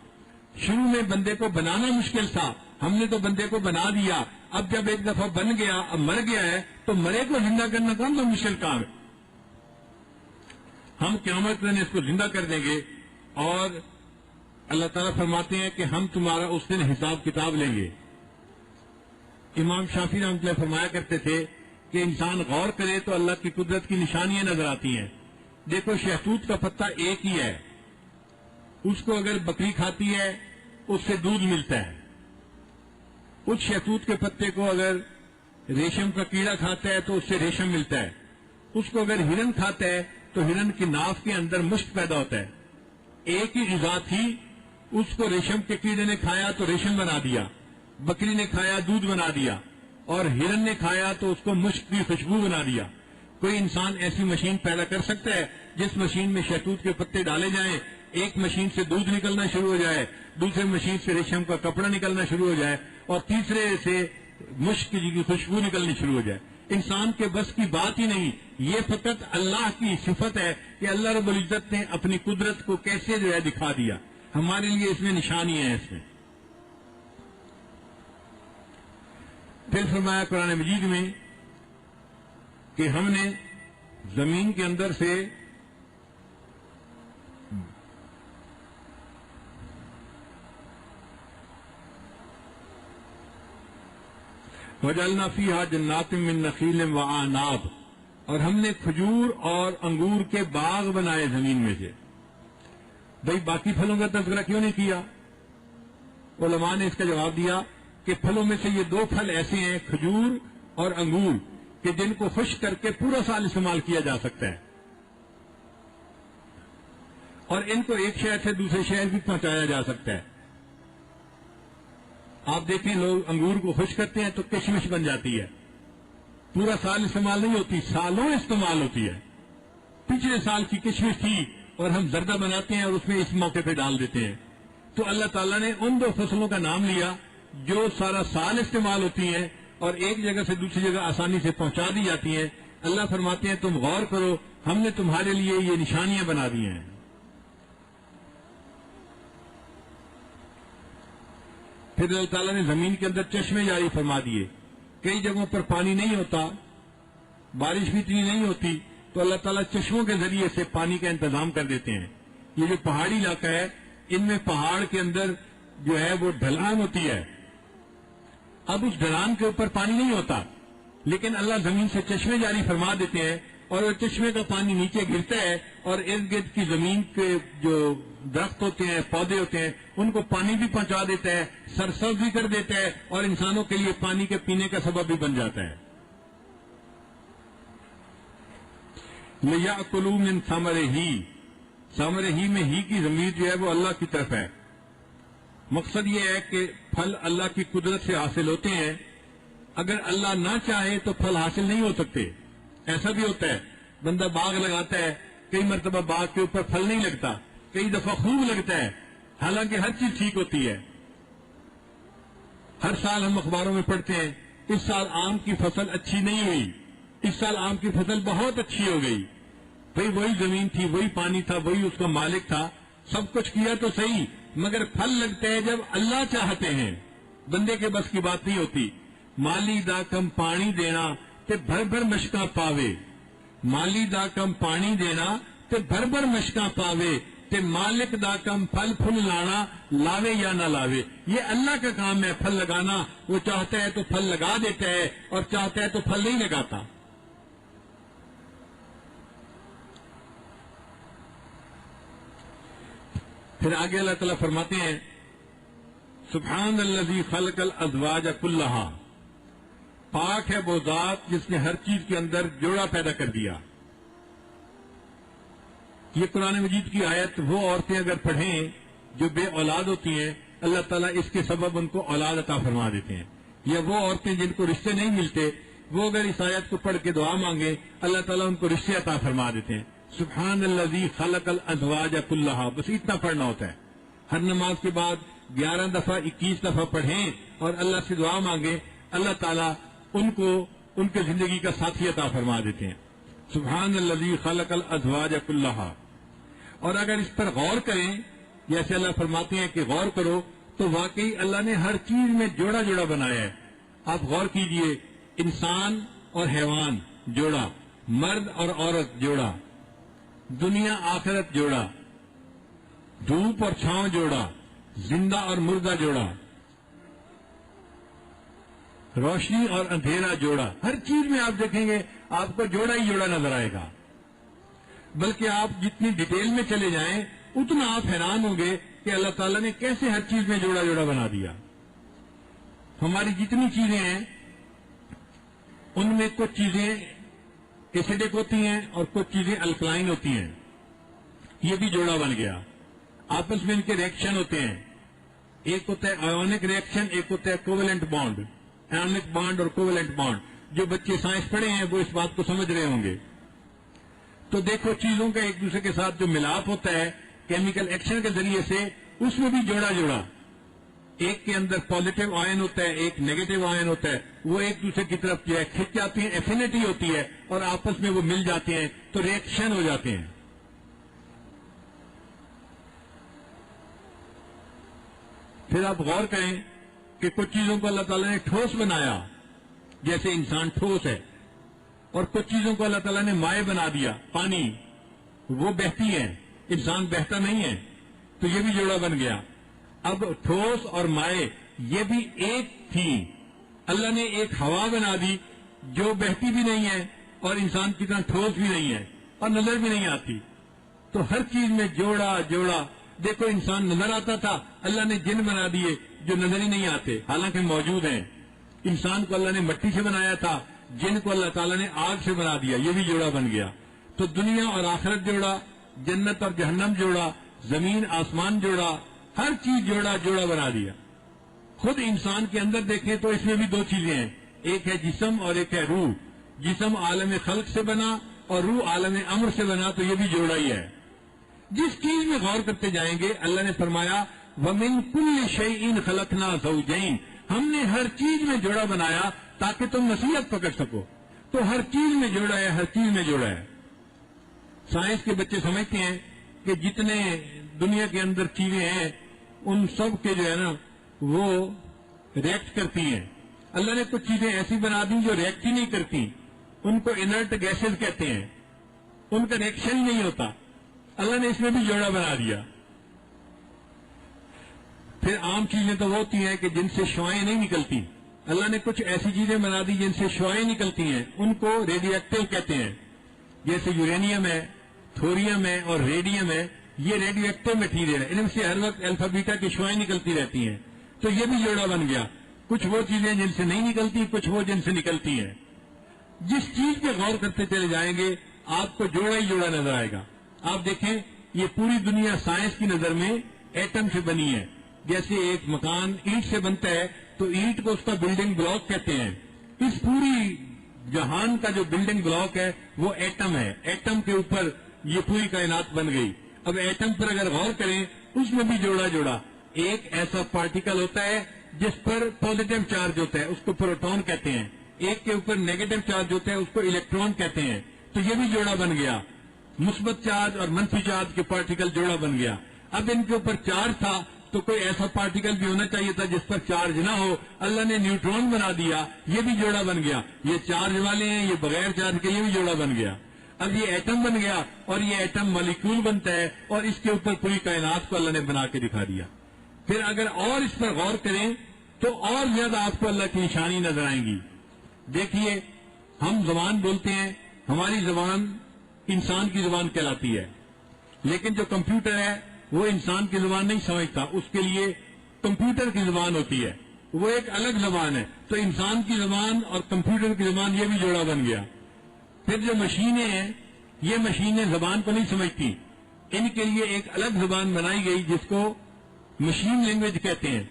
شروع میں بندے کو بنانا مشکل تھا، ہم نے تو بندے کو بنا دیا. اب جب ایک دفعہ بن گیا، اب مر گیا ہے، تو مرے کو زندہ کرنا کون سا مشکل کام ہے. ہم قیامت کے دن اس کو زندہ کر دیں گے اور اللہ تعالیٰ فرماتے ہیں کہ ہم تمہارا اس دن حساب کتاب لیں گے. امام شافعی رحمۃ اللہ فرمایا کرتے تھے کہ انسان غور کرے تو اللہ کی قدرت کی نشانیاں نظر آتی ہیں. دیکھو شہتوت کا پتا ایک ہی ہے، اس کو اگر بکری کھاتی ہے اس سے دودھ ملتا ہے. اس شہتوت کے پتے کو اگر ریشم کا کیڑا کھاتا ہے تو اس سے ریشم ملتا ہے. اس کو اگر ہرن کھاتا ہے تو ہرن کی ناف کے اندر مشت پیدا ہوتا ہے. ایک ہی غذا تھی، اس کو ریشم کے کیڑے نے کھایا تو ریشم بنا دیا، بکری نے کھایا دودھ بنا دیا، اور ہرن نے کھایا تو اس کو مشک کی خوشبو بنا دیا. کوئی انسان ایسی مشین پیدا کر سکتا ہے جس مشین میں شہتوت کے پتے ڈالے جائیں، ایک مشین سے دودھ نکلنا شروع ہو جائے، دوسرے مشین سے ریشم کا کپڑا نکلنا شروع ہو جائے اور تیسرے سے مشک کی خوشبو نکلنی شروع ہو جائے؟ انسان کے بس کی بات ہی نہیں. یہ فقط اللہ کی صفت ہے کہ اللہ رب العزت نے اپنی قدرت کو کیسے جو ہے دکھا دیا. ہمارے لیے اس میں نشانی ہے. اس میں پھر فرمایا قرآن مجید میں کہ ہم نے زمین کے اندر سے وَجَعَلْنَا فِيهَا جَنَّاتٍ مِّن نَخِيلٍ وَأَعْنَابٍ، اور ہم نے کھجور اور انگور کے باغ بنائے زمین میں سے. بھئی باقی پھلوں کا تذکرہ کیوں نہیں کیا؟ علماء نے اس کا جواب دیا کہ پھلوں میں سے یہ 2 پھل ایسے ہیں، کھجور اور انگور، کہ جن کو خشک کر کے پورا سال استعمال کیا جا سکتا ہے اور ان کو ایک شہر سے دوسرے شہر بھی پہنچایا جا سکتا ہے. آپ دیکھیں لوگ انگور کو خشک کرتے ہیں تو کشمش بن جاتی ہے، پورا سال استعمال نہیں ہوتی، سالوں استعمال ہوتی ہے. پچھلے سال کی کشمش تھی اور ہم زردہ بناتے ہیں اور اس میں اس موقع پہ ڈال دیتے ہیں. تو اللہ تعالیٰ نے ان دو فصلوں کا نام لیا جو سارا سال استعمال ہوتی ہیں اور ایک جگہ سے دوسری جگہ آسانی سے پہنچا دی جاتی ہیں. اللہ فرماتے ہیں تم غور کرو، ہم نے تمہارے لیے یہ نشانیاں بنا دی ہیں. پھر اللہ تعالیٰ نے زمین کے اندر چشمے جاری فرما دیے. کئی جگہوں پر پانی نہیں ہوتا، بارش بھی اتنی نہیں ہوتی، تو اللہ تعالیٰ چشموں کے ذریعے سے پانی کا انتظام کر دیتے ہیں. یہ جو پہاڑی علاقہ ہے ان میں پہاڑ کے اندر جو ہے وہ ڈھلان ہوتی ہے. اب اس ڈھلان کے اوپر پانی نہیں ہوتا، لیکن اللہ زمین سے چشمے جاری فرما دیتے ہیں اور وہ چشمے کا پانی نیچے گرتا ہے اور ارد گرد کی زمین کے جو درخت ہوتے ہیں، پودے ہوتے ہیں، ان کو پانی بھی پہنچا دیتا ہے، سرسبز بھی کر دیتا ہے اور انسانوں کے لیے پانی کے پینے کا سبب بھی بن جاتا ہے. لِيَأْكُلُوا مِن ثَمَرِهِ، ثمرہ میں ہی کی ضمیر جو ہے وہ اللہ کی طرف ہے. مقصد یہ ہے کہ پھل اللہ کی قدرت سے حاصل ہوتے ہیں. اگر اللہ نہ چاہے تو پھل حاصل نہیں ہو سکتے. ایسا بھی ہوتا ہے بندہ باغ لگاتا ہے، کئی مرتبہ باغ کے اوپر پھل نہیں لگتا، کئی دفعہ خوب لگتا ہے، حالانکہ ہر چیز ٹھیک ہوتی ہے. ہر سال ہم اخباروں میں پڑھتے ہیں اس سال آم کی فصل اچھی نہیں ہوئی، اس سال آم کی فصل بہت اچھی ہو گئی. بھئی وہی زمین تھی، وہی پانی تھا، وہی اس کا مالک تھا، سب کچھ کیا تو صحیح، مگر پھل لگتا ہے جب اللہ چاہتے ہیں. بندے کے بس کی بات نہیں ہوتی. مالی دا کم پانی دینا تے بھر بھر مشکاں پاوے، مالی دا کم پانی دینا تے بھر بھر مشکاں پاوے، تے مالک دا کم پھل پھل لانا، لاوے یا نہ لاوے. یہ اللہ کا کام ہے پھل لگانا. وہ چاہتا ہے تو پھل لگا دیتا ہے اور چاہتا ہے تو پھل نہیں لگاتا. پھر آگے اللہ تعالیٰ فرماتے ہیں سبحان الذی خلق الازواج کلھا، پاک ہے وہ ذات جس نے ہر چیز کے اندر جوڑا پیدا کر دیا. یہ قرآن مجید کی آیت وہ عورتیں اگر پڑھیں جو بے اولاد ہوتی ہیں، اللہ تعالیٰ اس کے سبب ان کو اولاد عطا فرما دیتے ہیں. یا وہ عورتیں جن کو رشتے نہیں ملتے، وہ اگر اس آیت کو پڑھ کے دعا مانگے اللہ تعالیٰ ان کو رشتے عطا فرما دیتے ہیں. سبحان الذی خلق الازواج کلھا، بس اتنا پڑھنا ہوتا ہے. ہر نماز کے بعد 11 دفعہ 21 دفعہ پڑھیں اور اللہ سے دعا مانگیں، اللہ تعالیٰ ان کو ان کے زندگی کا ساتھی عطا فرما دیتے ہیں. سبحان الذی خلق الازواج کلھا. اور اگر اس پر غور کریں جیسے اللہ فرماتے ہیں کہ غور کرو، تو واقعی اللہ نے ہر چیز میں جوڑا جوڑا بنایا ہے. آپ غور کیجئے، انسان اور حیوان جوڑا، مرد اور عورت جوڑا، دنیا آخرت جوڑا، دھوپ اور چھاؤں جوڑا، زندہ اور مردہ جوڑا، روشنی اور اندھیرا جوڑا. ہر چیز میں آپ دیکھیں گے آپ کو جوڑا ہی جوڑا نظر آئے گا. بلکہ آپ جتنی ڈیٹیل میں چلے جائیں اتنا آپ حیران ہوں گے کہ اللہ تعالیٰ نے کیسے ہر چیز میں جوڑا جوڑا بنا دیا. ہماری جتنی چیزیں ہیں ان میں کچھ چیزیں ایسیڈک ہوتی ہیں اور کچھ چیزیں الکلائن ہوتی ہیں. یہ بھی جوڑا بن گیا. آپس میں ان کے ریئیکشن ہوتے ہیں، ایک ہوتا ہے آیونک ریئیکشن، ایک ہوتا ہے کوویلنٹ بانڈ. آیونک بانڈ اور کوویلنٹ بانڈ، جو بچے سائنس پڑھے ہیں وہ اس بات کو سمجھ رہے ہوں گے. تو دیکھو چیزوں کا ایک دوسرے کے ساتھ جو ملاپ ہوتا ہے کیمیکل ایکشن کے ذریعے سے، اس میں بھی جوڑا جوڑا. ایک کے اندر پازیٹو آئن ہوتا ہے، ایک نیگیٹو آئن ہوتا ہے، وہ ایک دوسرے کی طرف جو ہے کھنچ جاتی ہیں، ایفینٹی ہوتی ہے اور آپس میں وہ مل جاتے ہیں تو ریئیکشن ہو جاتے ہیں. پھر آپ غور کریں کہ کچھ چیزوں کو اللہ تعالیٰ نے ٹھوس بنایا، جیسے انسان ٹھوس ہے، اور کچھ چیزوں کو اللہ تعالیٰ نے مائع بنا دیا. پانی وہ بہتی ہے، انسان بہتا نہیں ہے، تو یہ بھی جوڑا بن گیا. اب ٹھوس اور مائع یہ بھی ایک تھی، اللہ نے ایک ہوا بنا دی جو بہتی بھی نہیں ہے اور انسان کی طرح ٹھوس بھی نہیں ہے اور نظر بھی نہیں آتی. تو ہر چیز میں جوڑا جوڑا. دیکھو انسان نظر آتا تھا، اللہ نے جن بنا دیے جو نظر ہی نہیں آتے حالانکہ موجود ہیں. انسان کو اللہ نے مٹی سے بنایا تھا، جن کو اللہ تعالیٰ نے آگ سے بنا دیا، یہ بھی جوڑا بن گیا. تو دنیا اور آخرت جوڑا، جنت اور جہنم جوڑا، زمین آسمان جوڑا، ہر چیز جوڑا جوڑا بنا دیا. خود انسان کے اندر دیکھیں تو اس میں بھی دو چیزیں ہیں، ایک ہے جسم اور ایک ہے روح. جسم عالم خلق سے بنا اور روح عالم امر سے بنا، تو یہ بھی جوڑا ہی ہے. جس چیز میں غور کرتے جائیں گے اللہ نے فرمایا وَمِن كُلِّ شَيْءٍ خَلَقْنَا زَوْجَيْنِ، ہم نے ہر چیز میں جوڑا بنایا تاکہ تم نصیحت پکڑ سکو. تو ہر چیز میں جوڑا ہے، ہر چیز میں جوڑا ہے. سائنس کے بچے سمجھتے ہیں کہ جتنے دنیا کے اندر چیزیں ہیں ان سب کے جو ہے نا وہ ریئیکٹ کرتی ہیں. اللہ نے کچھ چیزیں ایسی بنا دی جو ریئیکٹ ہی نہیں کرتی، ان کو انرٹ گیسز کہتے ہیں، ان کا ریئیکشن ہی نہیں ہوتا. اللہ نے اس میں بھی جوڑا بنا دیا. پھر عام چیزیں تو وہ ہوتی ہیں کہ جن سے شعاعیں نہیں نکلتی. اللہ نے کچھ ایسی چیزیں بنا دی جن سے شعاعیں نکلتی ہیں، ان کو ریڈیو ایکٹیو کہتے ہیں. جیسے یورینیم ہے، تھوریم ہے اور ریڈیم ہے، یہ ریڈیو ایکٹیو مٹیریل ہے، ان سے ہر وقت الفا بیٹا کی شعاعیں نکلتی رہتی ہیں. تو یہ بھی جوڑا بن گیا. کچھ وہ چیزیں جن سے نہیں نکلتی، کچھ وہ جن سے نکلتی ہیں. جس چیز پہ غور کرتے چلے جائیں گے آپ کو جوڑا ہی جوڑا نظر آئے گا. آپ دیکھیں یہ پوری دنیا سائنس کی نظر میں ایٹم سے بنی ہے. جیسے ایک مکان اینٹ سے بنتا ہے تو اینٹ کو اس کا بلڈنگ بلاک کہتے ہیں. اس پوری جہان کا جو بلڈنگ بلاک ہے وہ ایٹم ہے. ایٹم کے اوپر یہ پوری کائنات بن گئی. اب ایٹم پر اگر غور کریں اس میں بھی جوڑا جوڑا. ایک ایسا پارٹیکل ہوتا ہے جس پر پازیٹو چارج ہوتا ہے، اس کو پروٹون کہتے ہیں. ایک کے اوپر نیگیٹو چارج ہوتا ہے، اس کو الیکٹران کہتے ہیں. تو یہ بھی جوڑا بن گیا. مثبت چارج اور منفی چارج کے پارٹیکل جوڑا بن گیا. اب ان کے اوپر چارج تھا تو کوئی ایسا پارٹیکل بھی ہونا چاہیے تھا جس پر چارج نہ ہو. اللہ نے نیوٹرون بنا دیا، یہ بھی جوڑا بن گیا. یہ چارج والے ہیں، یہ بغیر چارج کے، یہ بھی جوڑا بن گیا. اب یہ ایٹم بن گیا اور یہ ایٹم مالیکول بنتا ہے اور اس کے اوپر پوری کائنات کو اللہ نے بنا کے دکھا دیا. پھر اگر اور اس پر غور کریں تو اور زیادہ آپ کو اللہ کی نشانی نظر آئیں گی. دیکھیے ہم زبان بولتے ہیں، ہماری زبان انسان کی زبان کہلاتی ہے، لیکن جو کمپیوٹر ہے وہ انسان کی زبان نہیں سمجھتا، اس کے لیے کمپیوٹر کی زبان ہوتی ہے، وہ ایک الگ زبان ہے. تو انسان کی زبان اور کمپیوٹر کی زبان یہ بھی جوڑا بن گیا. پھر جو مشینیں ہیں یہ مشینیں زبان کو نہیں سمجھتی، ان کے لیے ایک الگ زبان بنائی گئی جس کو مشین لینگویج کہتے ہیں.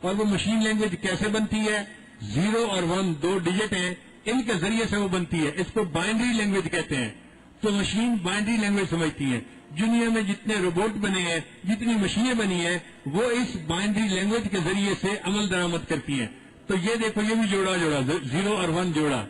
اور وہ مشین لینگویج کیسے بنتی ہے؟ 0 اور 1 2 ڈیجٹ ہیں، ان کے ذریعے سے وہ بنتی ہے. اس کو بائنڈری لینگویج کہتے ہیں. تو مشین بائنڈری لینگویج سمجھتی ہیں. دنیا میں جتنے روبوٹ بنے ہیں، جتنی مشینیں بنی ہیں، وہ اس بائنڈری لینگویج کے ذریعے سے عمل درآمد کرتی ہیں. تو یہ دیکھو یہ بھی جوڑا 0 اور 1 جوڑا.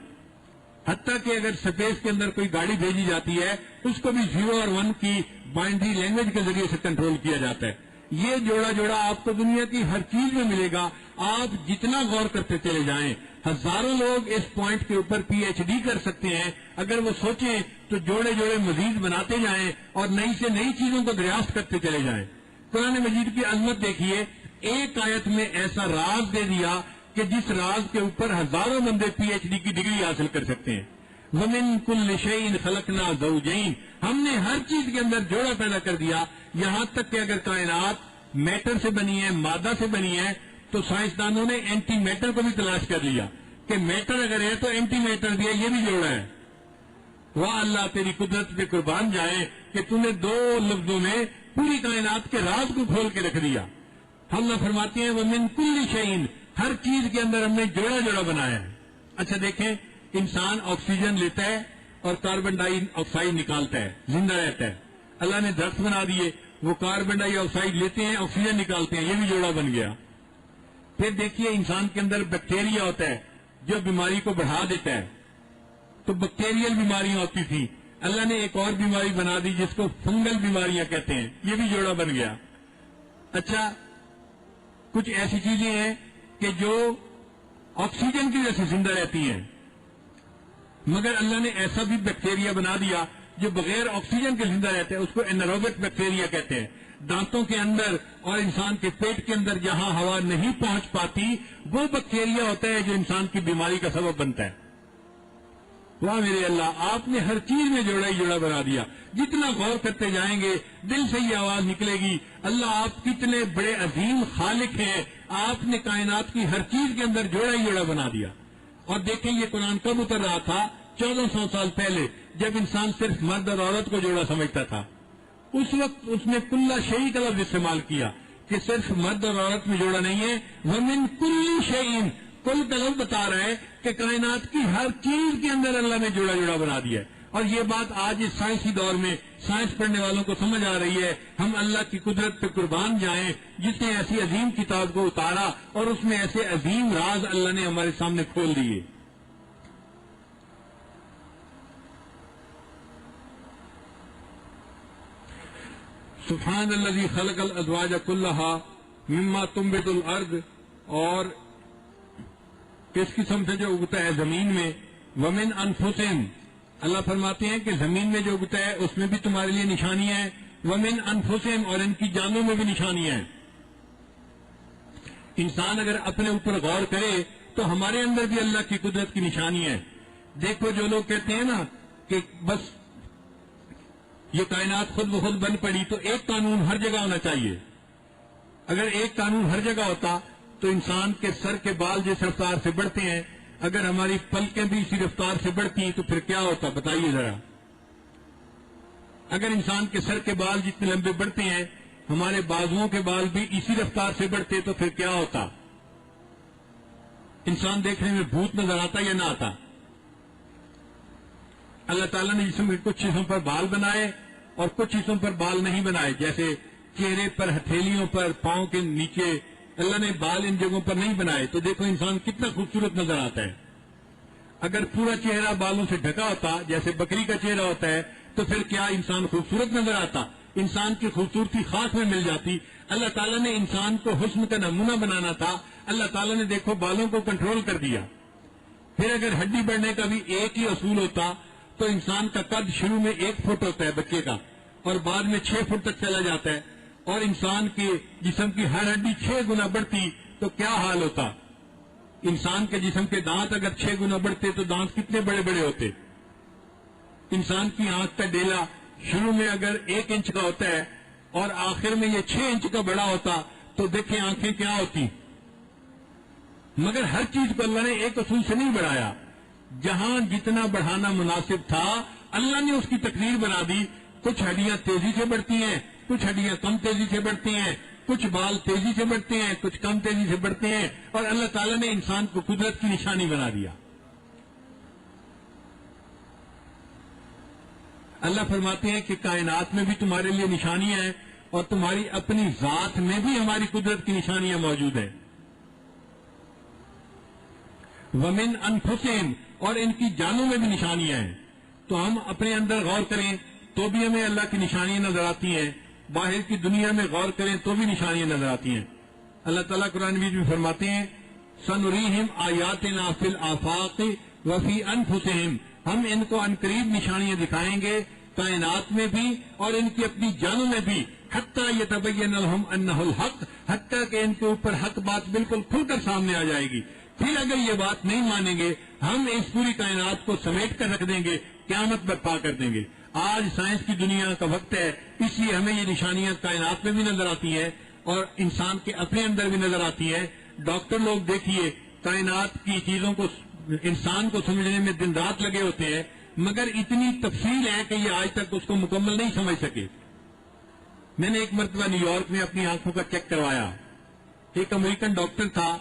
حتیٰ کہ اگر سپیس کے اندر کوئی گاڑی بھیجی جاتی ہے اس کو بھی 0 اور 1 کی بائنڈری لینگویج کے ذریعے سے کنٹرول کیا جاتا ہے. یہ جوڑا آپ کو دنیا کی ہر چیز میں ملے گا. آپ جتنا غور کرتے چلے جائیں، ہزاروں لوگ اس پوائنٹ کے اوپر پی ایچ ڈی کر سکتے ہیں. اگر وہ سوچیں تو جوڑے مزید بناتے جائیں اور نئی سے نئی چیزوں کو دریافت کرتے چلے جائیں. قرآن مجید کی عظمت دیکھیے، ایک آیت میں ایسا راز دے دیا کہ جس راز کے اوپر ہزاروں بندے پی ایچ ڈی کی ڈگری حاصل کر سکتے ہیں. وَمِن كُلِّ شَيْءٍ خَلَقْنَا زَوْجَيْنِ، ہم نے ہر چیز کے اندر جوڑا پیدا کر دیا. یہاں تک کہ اگر کائنات میٹر سے بنی ہے، مادہ سے بنی ہے، تو سائنسدانوں نے اینٹی میٹر کو بھی تلاش کر لیا کہ میٹر اگر ہے تو اینٹی میٹر بھی ہے، یہ بھی جوڑا ہے. واہ اللہ تیری قدرت پہ قربان جائیں کہ تم نے 2 لفظوں میں پوری کائنات کے راز کو کھول کے رکھ دیا. ہم نہ فرماتے ہیں وَمِن كُلِّ شَيْءٍ، ہر چیز کے اندر ہم نے جوڑا بنایا ہے. اچھا دیکھیں، انسان آکسیجن لیتا ہے اور کاربن ڈائی آکسائڈ نکالتا ہے، زندہ رہتا ہے. اللہ نے درخت بنا دیے، وہ کاربن ڈائی آکسائڈ لیتے ہیں، آکسیجن نکالتے ہیں، یہ بھی جوڑا بن گیا. پھر دیکھیے انسان کے اندر بیکٹیریا ہوتا ہے جو بیماری کو بڑھا دیتا ہے. تو بیکٹیریل بیماریاں ہوتی تھی، اللہ نے ایک اور بیماری بنا دی جس کو فنگل بیماریاں کہتے ہیں، یہ بھی جوڑا بن گیا. اچھا کچھ ایسی چیزیں ہیں کہ جو آکسیجن کی وجہ سے زندہ رہتی ہیں، مگر اللہ نے ایسا بھی بیکٹیریا بنا دیا جو بغیر آکسیجن کے زندہ رہتے ہیں، اس کو انیروبک بیکٹیریا کہتے ہیں. دانتوں کے اندر اور انسان کے پیٹ کے اندر جہاں ہوا نہیں پہنچ پاتی وہ بیکٹیریا ہوتا ہے جو انسان کی بیماری کا سبب بنتا ہے. واہ میرے اللہ، آپ نے ہر چیز میں جوڑا ہی جوڑا بنا دیا. جتنا غور کرتے جائیں گے دل سے یہ آواز نکلے گی، اللہ آپ کتنے بڑے عظیم خالق ہیں، آپ نے کائنات کی ہر چیز کے اندر جوڑا ہی جوڑا بنا دیا. اور دیکھیں یہ قرآن کب اتر رہا تھا؟ 1400 سال پہلے، جب انسان صرف مرد اور عورت کو جوڑا سمجھتا تھا. اس وقت اس نے کلّ شیء کا لفظ استعمال کیا کہ صرف مرد اور عورت میں جوڑا نہیں ہے، وَمِن كُلِّ شَيْءٍ، کل کا لفظ بتا رہا ہے کہ کائنات کی ہر چیز کے اندر اللہ نے جوڑا جوڑا بنا دیا ہے. اور یہ بات آج اس سائنسی دور میں سائنس پڑھنے والوں کو سمجھ آ رہی ہے. ہم اللہ کی قدرت پہ قربان جائیں جس نے ایسی عظیم کتاب کو اتارا اور اس میں ایسے عظیم راز اللہ نے ہمارے سامنے کھول دیے. سبحان الذی خلق الازواج کلھا مما تنبت الارض، اور کس قسم سے جو اگتا ہے زمین میں، ومن انفسہم، اللہ فرماتے ہیں کہ زمین میں جو اگتا ہے اس میں بھی تمہارے لیے نشانیاں ہیں، ومن انفسہم، اور ان کی جانوں میں بھی نشانیاں ہیں. انسان اگر اپنے اوپر غور کرے تو ہمارے اندر بھی اللہ کی قدرت کی نشانیاں ہیں. دیکھو جو لوگ کہتے ہیں نا کہ بس یہ کائنات خود بخود بن پڑی، تو ایک قانون ہر جگہ ہونا چاہیے. اگر ایک قانون ہر جگہ ہوتا تو انسان کے سر کے بال جس رفتار سے بڑھتے ہیں، اگر ہماری پلکیں بھی اسی رفتار سے بڑھتی ہیں تو پھر کیا ہوتا بتائیے ذرا. اگر انسان کے سر کے بال جتنے لمبے بڑھتے ہیں، ہمارے بازوؤں کے بال بھی اسی رفتار سے بڑھتے تو پھر کیا ہوتا؟ انسان دیکھنے میں بھوت نظر آتا یا نہ آتا؟ اللہ تعالیٰ نے جسم کے کچھ حصوں پر بال بنائے اور کچھ حصوں پر بال نہیں بنائے، جیسے چہرے پر، ہتھیلیوں پر، پاؤں کے نیچے اللہ نے بال ان جگہوں پر نہیں بنائے. تو دیکھو انسان کتنا خوبصورت نظر آتا ہے. اگر پورا چہرہ بالوں سے ڈھکا ہوتا جیسے بکری کا چہرہ ہوتا ہے تو پھر کیا انسان خوبصورت نظر آتا؟ انسان کی خوبصورتی خاص میں مل جاتی. اللہ تعالیٰ نے انسان کو حسن کا نمونہ بنانا تھا، اللہ تعالیٰ نے دیکھو بالوں کو کنٹرول کر دیا. پھر اگر ہڈی بڑھنے کا بھی ایک ہی اصول ہوتا تو انسان کا قد شروع میں 1 فٹ ہوتا ہے بچے کا اور بعد میں 6 فٹ تک چلا جاتا ہے، اور انسان کے جسم کی ہر ہڈی 6 گنا بڑھتی تو کیا حال ہوتا؟ انسان کے جسم کے دانت اگر 6 گنا بڑھتے تو دانت کتنے بڑے بڑے ہوتے؟ انسان کی آنکھ کا ڈیلا شروع میں اگر 1 انچ کا ہوتا ہے اور آخر میں یہ 6 انچ کا بڑا ہوتا تو دیکھیں آنکھیں کیا ہوتی. مگر ہر چیز کو اللہ نے ایک اصول سے نہیں بڑھایا. جہاں جتنا بڑھانا مناسب تھا اللہ نے اس کی تقریر بنا دی. کچھ ہڈیاں تیزی سے بڑھتی ہیں، کچھ ہڈیاں کم تیزی سے بڑھتی ہیں، کچھ بال تیزی سے بڑھتے ہیں، کچھ کم تیزی سے بڑھتے ہیں، اور اللہ تعالیٰ نے انسان کو قدرت کی نشانی بنا دیا. اللہ فرماتے ہیں کہ کائنات میں بھی تمہارے لیے نشانیاں ہیں اور تمہاری اپنی ذات میں بھی ہماری قدرت کی نشانیاں موجود ہیں. ومن انفسہم، اور ان کی جانوں میں بھی نشانیاں ہیں. تو ہم اپنے اندر غور کریں تو بھی ہمیں اللہ کی نشانیاں نظر آتی ہیں، باہر کی دنیا میں غور کریں تو بھی نشانیاں نظر آتی ہیں. اللہ تعالیٰ قرآن مجید میں فرماتے ہیں سنریہم آیاتنا فی الآفاق وفی انفسہم، ہم ان کو عنقریب نشانیاں دکھائیں گے کائنات میں بھی اور ان کی اپنی جانوں میں بھی، حتیٰ یتبین لہم انہ الحق، حتیٰ کہ ان کے اوپر حق بات بالکل کھل کر سامنے آ جائے گی. پھر اگر یہ بات نہیں مانیں گے ہم اس پوری کائنات کو سمیٹ کر رکھ دیں گے، قیامت برپا کر دیں گے. آج سائنس کی دنیا کا وقت ہے، اس لیے ہمیں یہ نشانیاں کائنات میں بھی نظر آتی ہیں اور انسان کے اپنے اندر بھی نظر آتی ہیں. ڈاکٹر لوگ دیکھیے کائنات کی چیزوں کو، انسان کو سمجھنے میں دن رات لگے ہوتے ہیں، مگر اتنی تفصیل ہے کہ یہ آج تک اس کو مکمل نہیں سمجھ سکے. میں نے ایک مرتبہ نیو یارک میں اپنی آنکھوں کا چیک کروایا. ایک امریکن ڈاکٹر تھا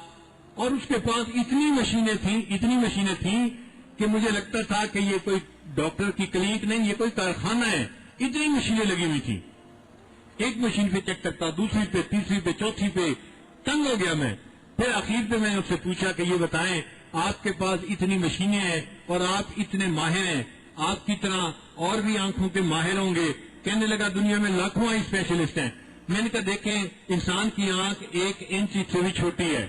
اور اس کے پاس اتنی مشینیں تھیں کہ مجھے لگتا تھا کہ یہ کوئی ڈاکٹر کی کلینک نہیں، یہ کوئی کارخانہ ہے. اتنی مشینیں لگی ہوئی تھیں. ایک مشین پہ چیک کرتا، دوسری پہ، تیسری پہ، چوتھی پہ. تنگ ہو گیا میں. پھر آخر پہ میں نے اس سے پوچھا کہ یہ بتائیں آپ کے پاس اتنی مشینیں ہیں اور آپ اتنے ماہر ہیں، آپ کی طرح اور بھی آنکھوں کے ماہر ہوں گے. کہنے لگا دنیا میں لاکھوں آئی اسپیشلسٹ ہیں. میں نے کہا دیکھیں انسان کی آنکھ 1 انچ سے بھی چھوٹی ہے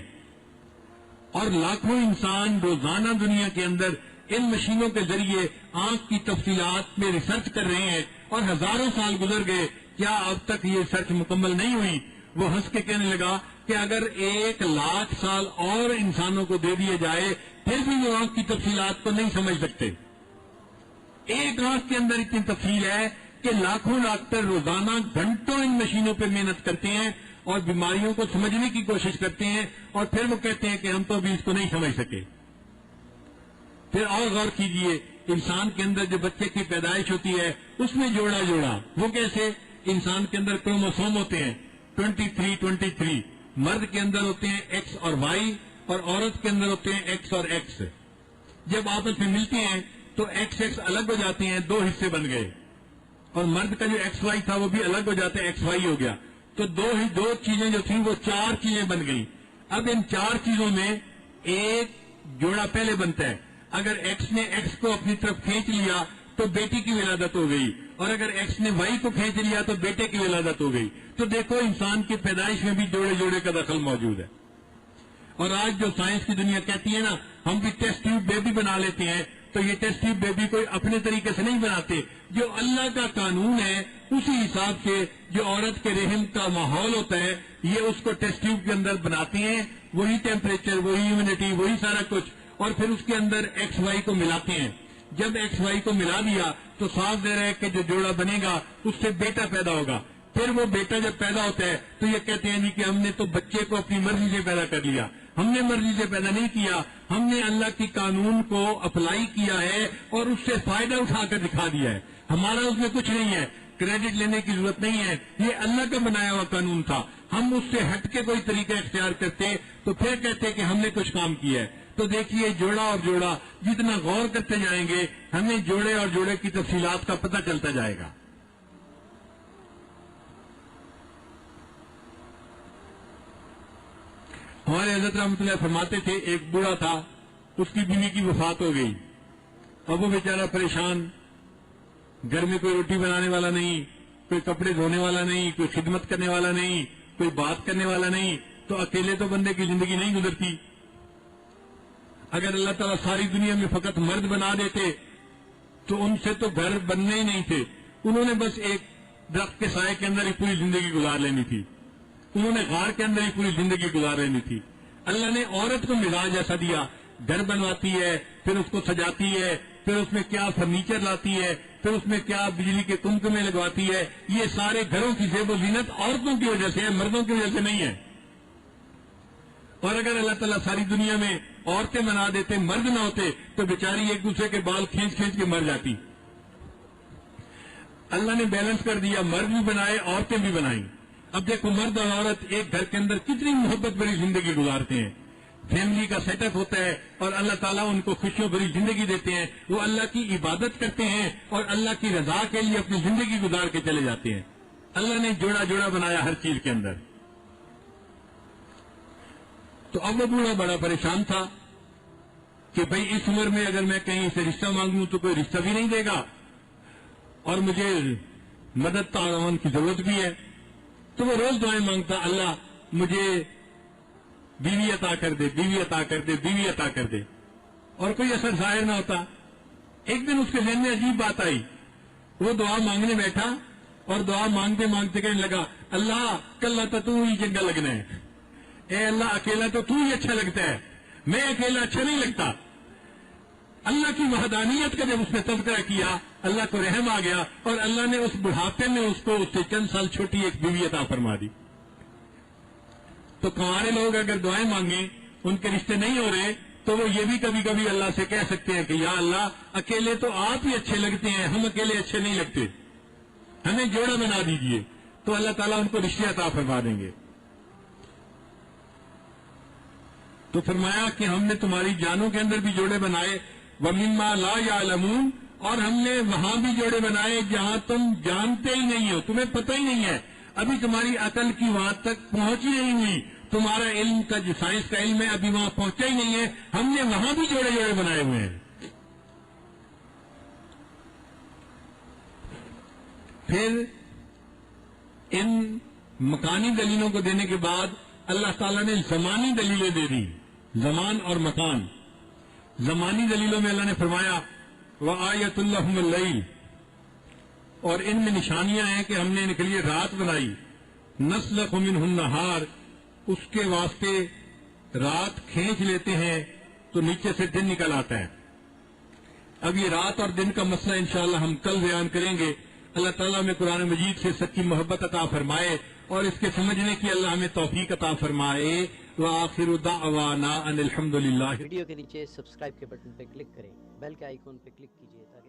اور لاکھوں انسان روزانہ دنیا کے اندر ان مشینوں کے ذریعے آنکھ کی تفصیلات میں ریسرچ کر رہے ہیں اور ہزاروں سال گزر گئے، کیا اب تک یہ ریسرچ مکمل نہیں ہوئی؟ وہ ہنس کے کہنے لگا کہ اگر 1,00,000 سال اور انسانوں کو دے دیے جائے پھر بھی وہ آنکھ کی تفصیلات کو نہیں سمجھ سکتے. ایک آنکھ کے اندر اتنی تفصیل ہے کہ لاکھوں ڈاکٹر روزانہ گھنٹوں ان مشینوں پہ محنت کرتے ہیں اور بیماریوں کو سمجھنے کی کوشش کرتے ہیں اور پھر وہ کہتے ہیں کہ ہم تو ابھی اس کو نہیں سمجھ سکے. پھر اور غور کیجئے انسان کے اندر جو بچے کی پیدائش ہوتی ہے اس میں جوڑا وہ کیسے؟ انسان کے اندر کروموسوم ہوتے ہیں. 23 مرد کے اندر ہوتے ہیں ایکس اور وائی اور عورت کے اندر ہوتے ہیں ایکس اور ایکس. جب آپس میں ملتے ہیں تو ایکس ایکس الگ ہو جاتے ہیں, 2 حصے بن گئے, اور مرد کا جو ایکس وائی تھا وہ بھی الگ ہو جاتا ہے, ایکس وائی ہو گیا. تو دو چیزیں جو تھیں وہ 4 چیزیں بن گئی. اب ان 4 چیزوں میں ایک جوڑا پہلے بنتا ہے. اگر ایکس نے ایکس کو اپنی طرف کھینچ لیا تو بیٹی کی ولادت ہو گئی, اور اگر ایکس نے وائی کو کھینچ لیا تو بیٹے کی ولادت ہو گئی. تو دیکھو انسان کی پیدائش میں بھی جوڑے کا دخل موجود ہے. اور آج جو سائنس کی دنیا کہتی ہے نا ہم بھی ٹیسٹ ٹیوب بیبی بنا لیتے ہیں, تو یہ ٹیسٹ ٹیوب بیبی کوئی اپنے طریقے سے نہیں بناتے. جو اللہ کا قانون ہے اسی حساب سے جو عورت کے رحم کا ماحول ہوتا ہے یہ اس کو ٹیسٹ ٹیوب کے اندر بناتے ہیں, وہی ٹیمپریچر, وہی ہیومڈیٹی, وہی سارا کچھ, اور پھر اس کے اندر ایکس وائی کو ملاتے ہیں. جب ایکس وائی کو ملا دیا تو صاف دے رہا ہے کہ جو جوڑا بنے گا اس سے بیٹا پیدا ہوگا. پھر وہ بیٹا جب پیدا ہوتا ہے تو یہ کہتے ہیں کہ ہم نے تو بچے کو اپنی مرضی سے پیدا کر لیا. ہم نے مرضی سے پیدا نہیں کیا, ہم نے اللہ کی قانون کو اپلائی کیا ہے اور اس سے فائدہ اٹھا کر دکھا دیا ہے. ہمارا اس میں کچھ نہیں ہے, کریڈٹ لینے کی ضرورت نہیں ہے, یہ اللہ کا بنایا ہوا قانون تھا. ہم اس سے ہٹ کے کوئی طریقہ اختیار کرتے تو پھر کہتے کہ ہم نے کچھ کام کیا ہے. تو دیکھیے جوڑا اور جوڑا جتنا غور کرتے جائیں گے ہمیں جوڑے اور جوڑے کی تفصیلات کا پتہ چلتا جائے گا. ہمارے حضرت رحمۃ اللہ فرماتے تھے ایک بوڑھا تھا, اس کی بیوی کی وفات ہو گئی. اب وہ بیچارہ پریشان, گھر میں کوئی روٹی بنانے والا نہیں, کوئی کپڑے دھونے والا نہیں, کوئی خدمت کرنے والا نہیں, کوئی بات کرنے والا نہیں. تو اکیلے تو بندے کی زندگی نہیں گزرتی. اگر اللہ تعالیٰ ساری دنیا میں فقط مرد بنا دیتے تو ان سے تو گھر بننے ہی نہیں تھے. انہوں نے بس ایک درخت کے سائے کے اندر ہی پوری زندگی گزار لینی تھی, انہوں نے غار کے اندر ہی پوری زندگی گزار لینی تھی. اللہ نے عورت کو مزاج ایسا دیا, گھر بنواتی ہے, پھر اس کو سجاتی ہے, پھر اس میں کیا فرنیچر لاتی ہے, پھر اس میں کیا بجلی کے کمکمے لگواتی ہے. یہ سارے گھروں کی زیب و زینت عورتوں کی وجہ سے ہے, مردوں کی وجہ سے نہیں ہے. اور اگر اللہ تعالیٰ ساری دنیا میں عورتیں بنا دیتے, مرد نہ ہوتے, تو بیچاری ایک دوسرے کے بال کھینچ کے مر جاتی. اللہ نے بیلنس کر دیا, مرد بھی بنائے, عورتیں بھی بنائیں. اب دیکھو مرد اور عورت ایک گھر کے اندر کتنی محبت بھری زندگی گزارتے ہیں, فیملی کا سیٹ اپ ہوتا ہے اور اللہ تعالیٰ ان کو خوشیوں بھری زندگی دیتے ہیں. وہ اللہ کی عبادت کرتے ہیں اور اللہ کی رضا کے لیے اپنی زندگی گزار کے چلے جاتے ہیں. اللہ نے جوڑا جوڑا بنایا ہر چیز کے اندر. تو اب وہ بوڑھا بڑا پریشان تھا کہ بھئی اس عمر میں اگر میں کہیں سے رشتہ مانگوں تو کوئی رشتہ بھی نہیں دے گا, اور مجھے مدد تعاون کی ضرورت بھی ہے. تو وہ روز دعائیں مانگتا, اللہ مجھے بیوی عطا کر دے, بیوی عطا کر دے, بیوی عطا کر دے, اور کوئی اثر ظاہر نہ ہوتا. ایک دن اس کے ذہن میں عجیب بات آئی, وہ دعا مانگنے بیٹھا اور دعا مانگتے مانگتے کہنے لگا, اللہ کل تو ہی چنگا لگنا ہے. اے اللہ اکیلا تو ہی اچھا لگتا ہے, میں اکیلا اچھا نہیں لگتا. اللہ کی وحدانیت کا جب اس نے تذکرہ کیا اللہ کو رحم آ گیا, اور اللہ نے اس بڑھاپے میں اس کو اس سے چند سال چھوٹی ایک بیوی عطا فرما دی. تو کنوارے لوگ اگر دعائیں مانگیں ان کے رشتے نہیں ہو رہے تو وہ یہ بھی کبھی کبھی اللہ سے کہہ سکتے ہیں کہ یا اللہ اکیلے تو آپ ہی اچھے لگتے ہیں, ہم اکیلے اچھے نہیں لگتے, ہمیں جوڑا بنا دیجئے. تو اللہ تعالیٰ ان کو رشتے عطا فرما دیں گے. تو فرمایا کہ ہم نے تمہاری جانوں کے اندر بھی جوڑے بنائے, وَمِمَّا لَا يَعْلَمُونَ, اور ہم نے وہاں بھی جوڑے بنائے جہاں تم جانتے ہی نہیں ہو, تمہیں پتہ ہی نہیں ہے, ابھی تمہاری عقل کی وہاں تک پہنچ ہی نہیں ہوئی, تمہارا علم کا جو سائنس کا علم ہے ابھی وہاں پہنچا ہی نہیں ہے, ہم نے وہاں بھی جوڑے جوڑے بنائے ہوئے ہیں. پھر ان مکانی دلیلوں کو دینے کے بعد اللہ تعالیٰ نے زمانی دلیلیں دے دی, زمان اور مکان. زمانی دلیلوں میں اللہ نے فرمایا وَآیَةٌ لَهُمُ اللَّيْلُ, اور ان میں نشانیاں ہیں کہ ہم نے ان کے لیے رات بنائی, نَسْلَخُ مِنْهُ النَّهَارِ, اس کے واسطے رات کھینچ لیتے ہیں تو نیچے سے دن نکل آتا ہے. اب یہ رات اور دن کا مسئلہ انشاءاللہ ہم کل بیان کریں گے. اللہ تعالیٰ ہمیں قرآن مجید سے سچی محبت عطا فرمائے اور اس کے سمجھنے کی اللہ ہمیں توفیق عطا فرمائے. وآخر دعوانا ان الحمدللہ. ویڈیو کے نیچے سبسکرائب کے بٹن پہ کلک کریں, بیل کے آئیکن پہ کلک کیجئے تاکہ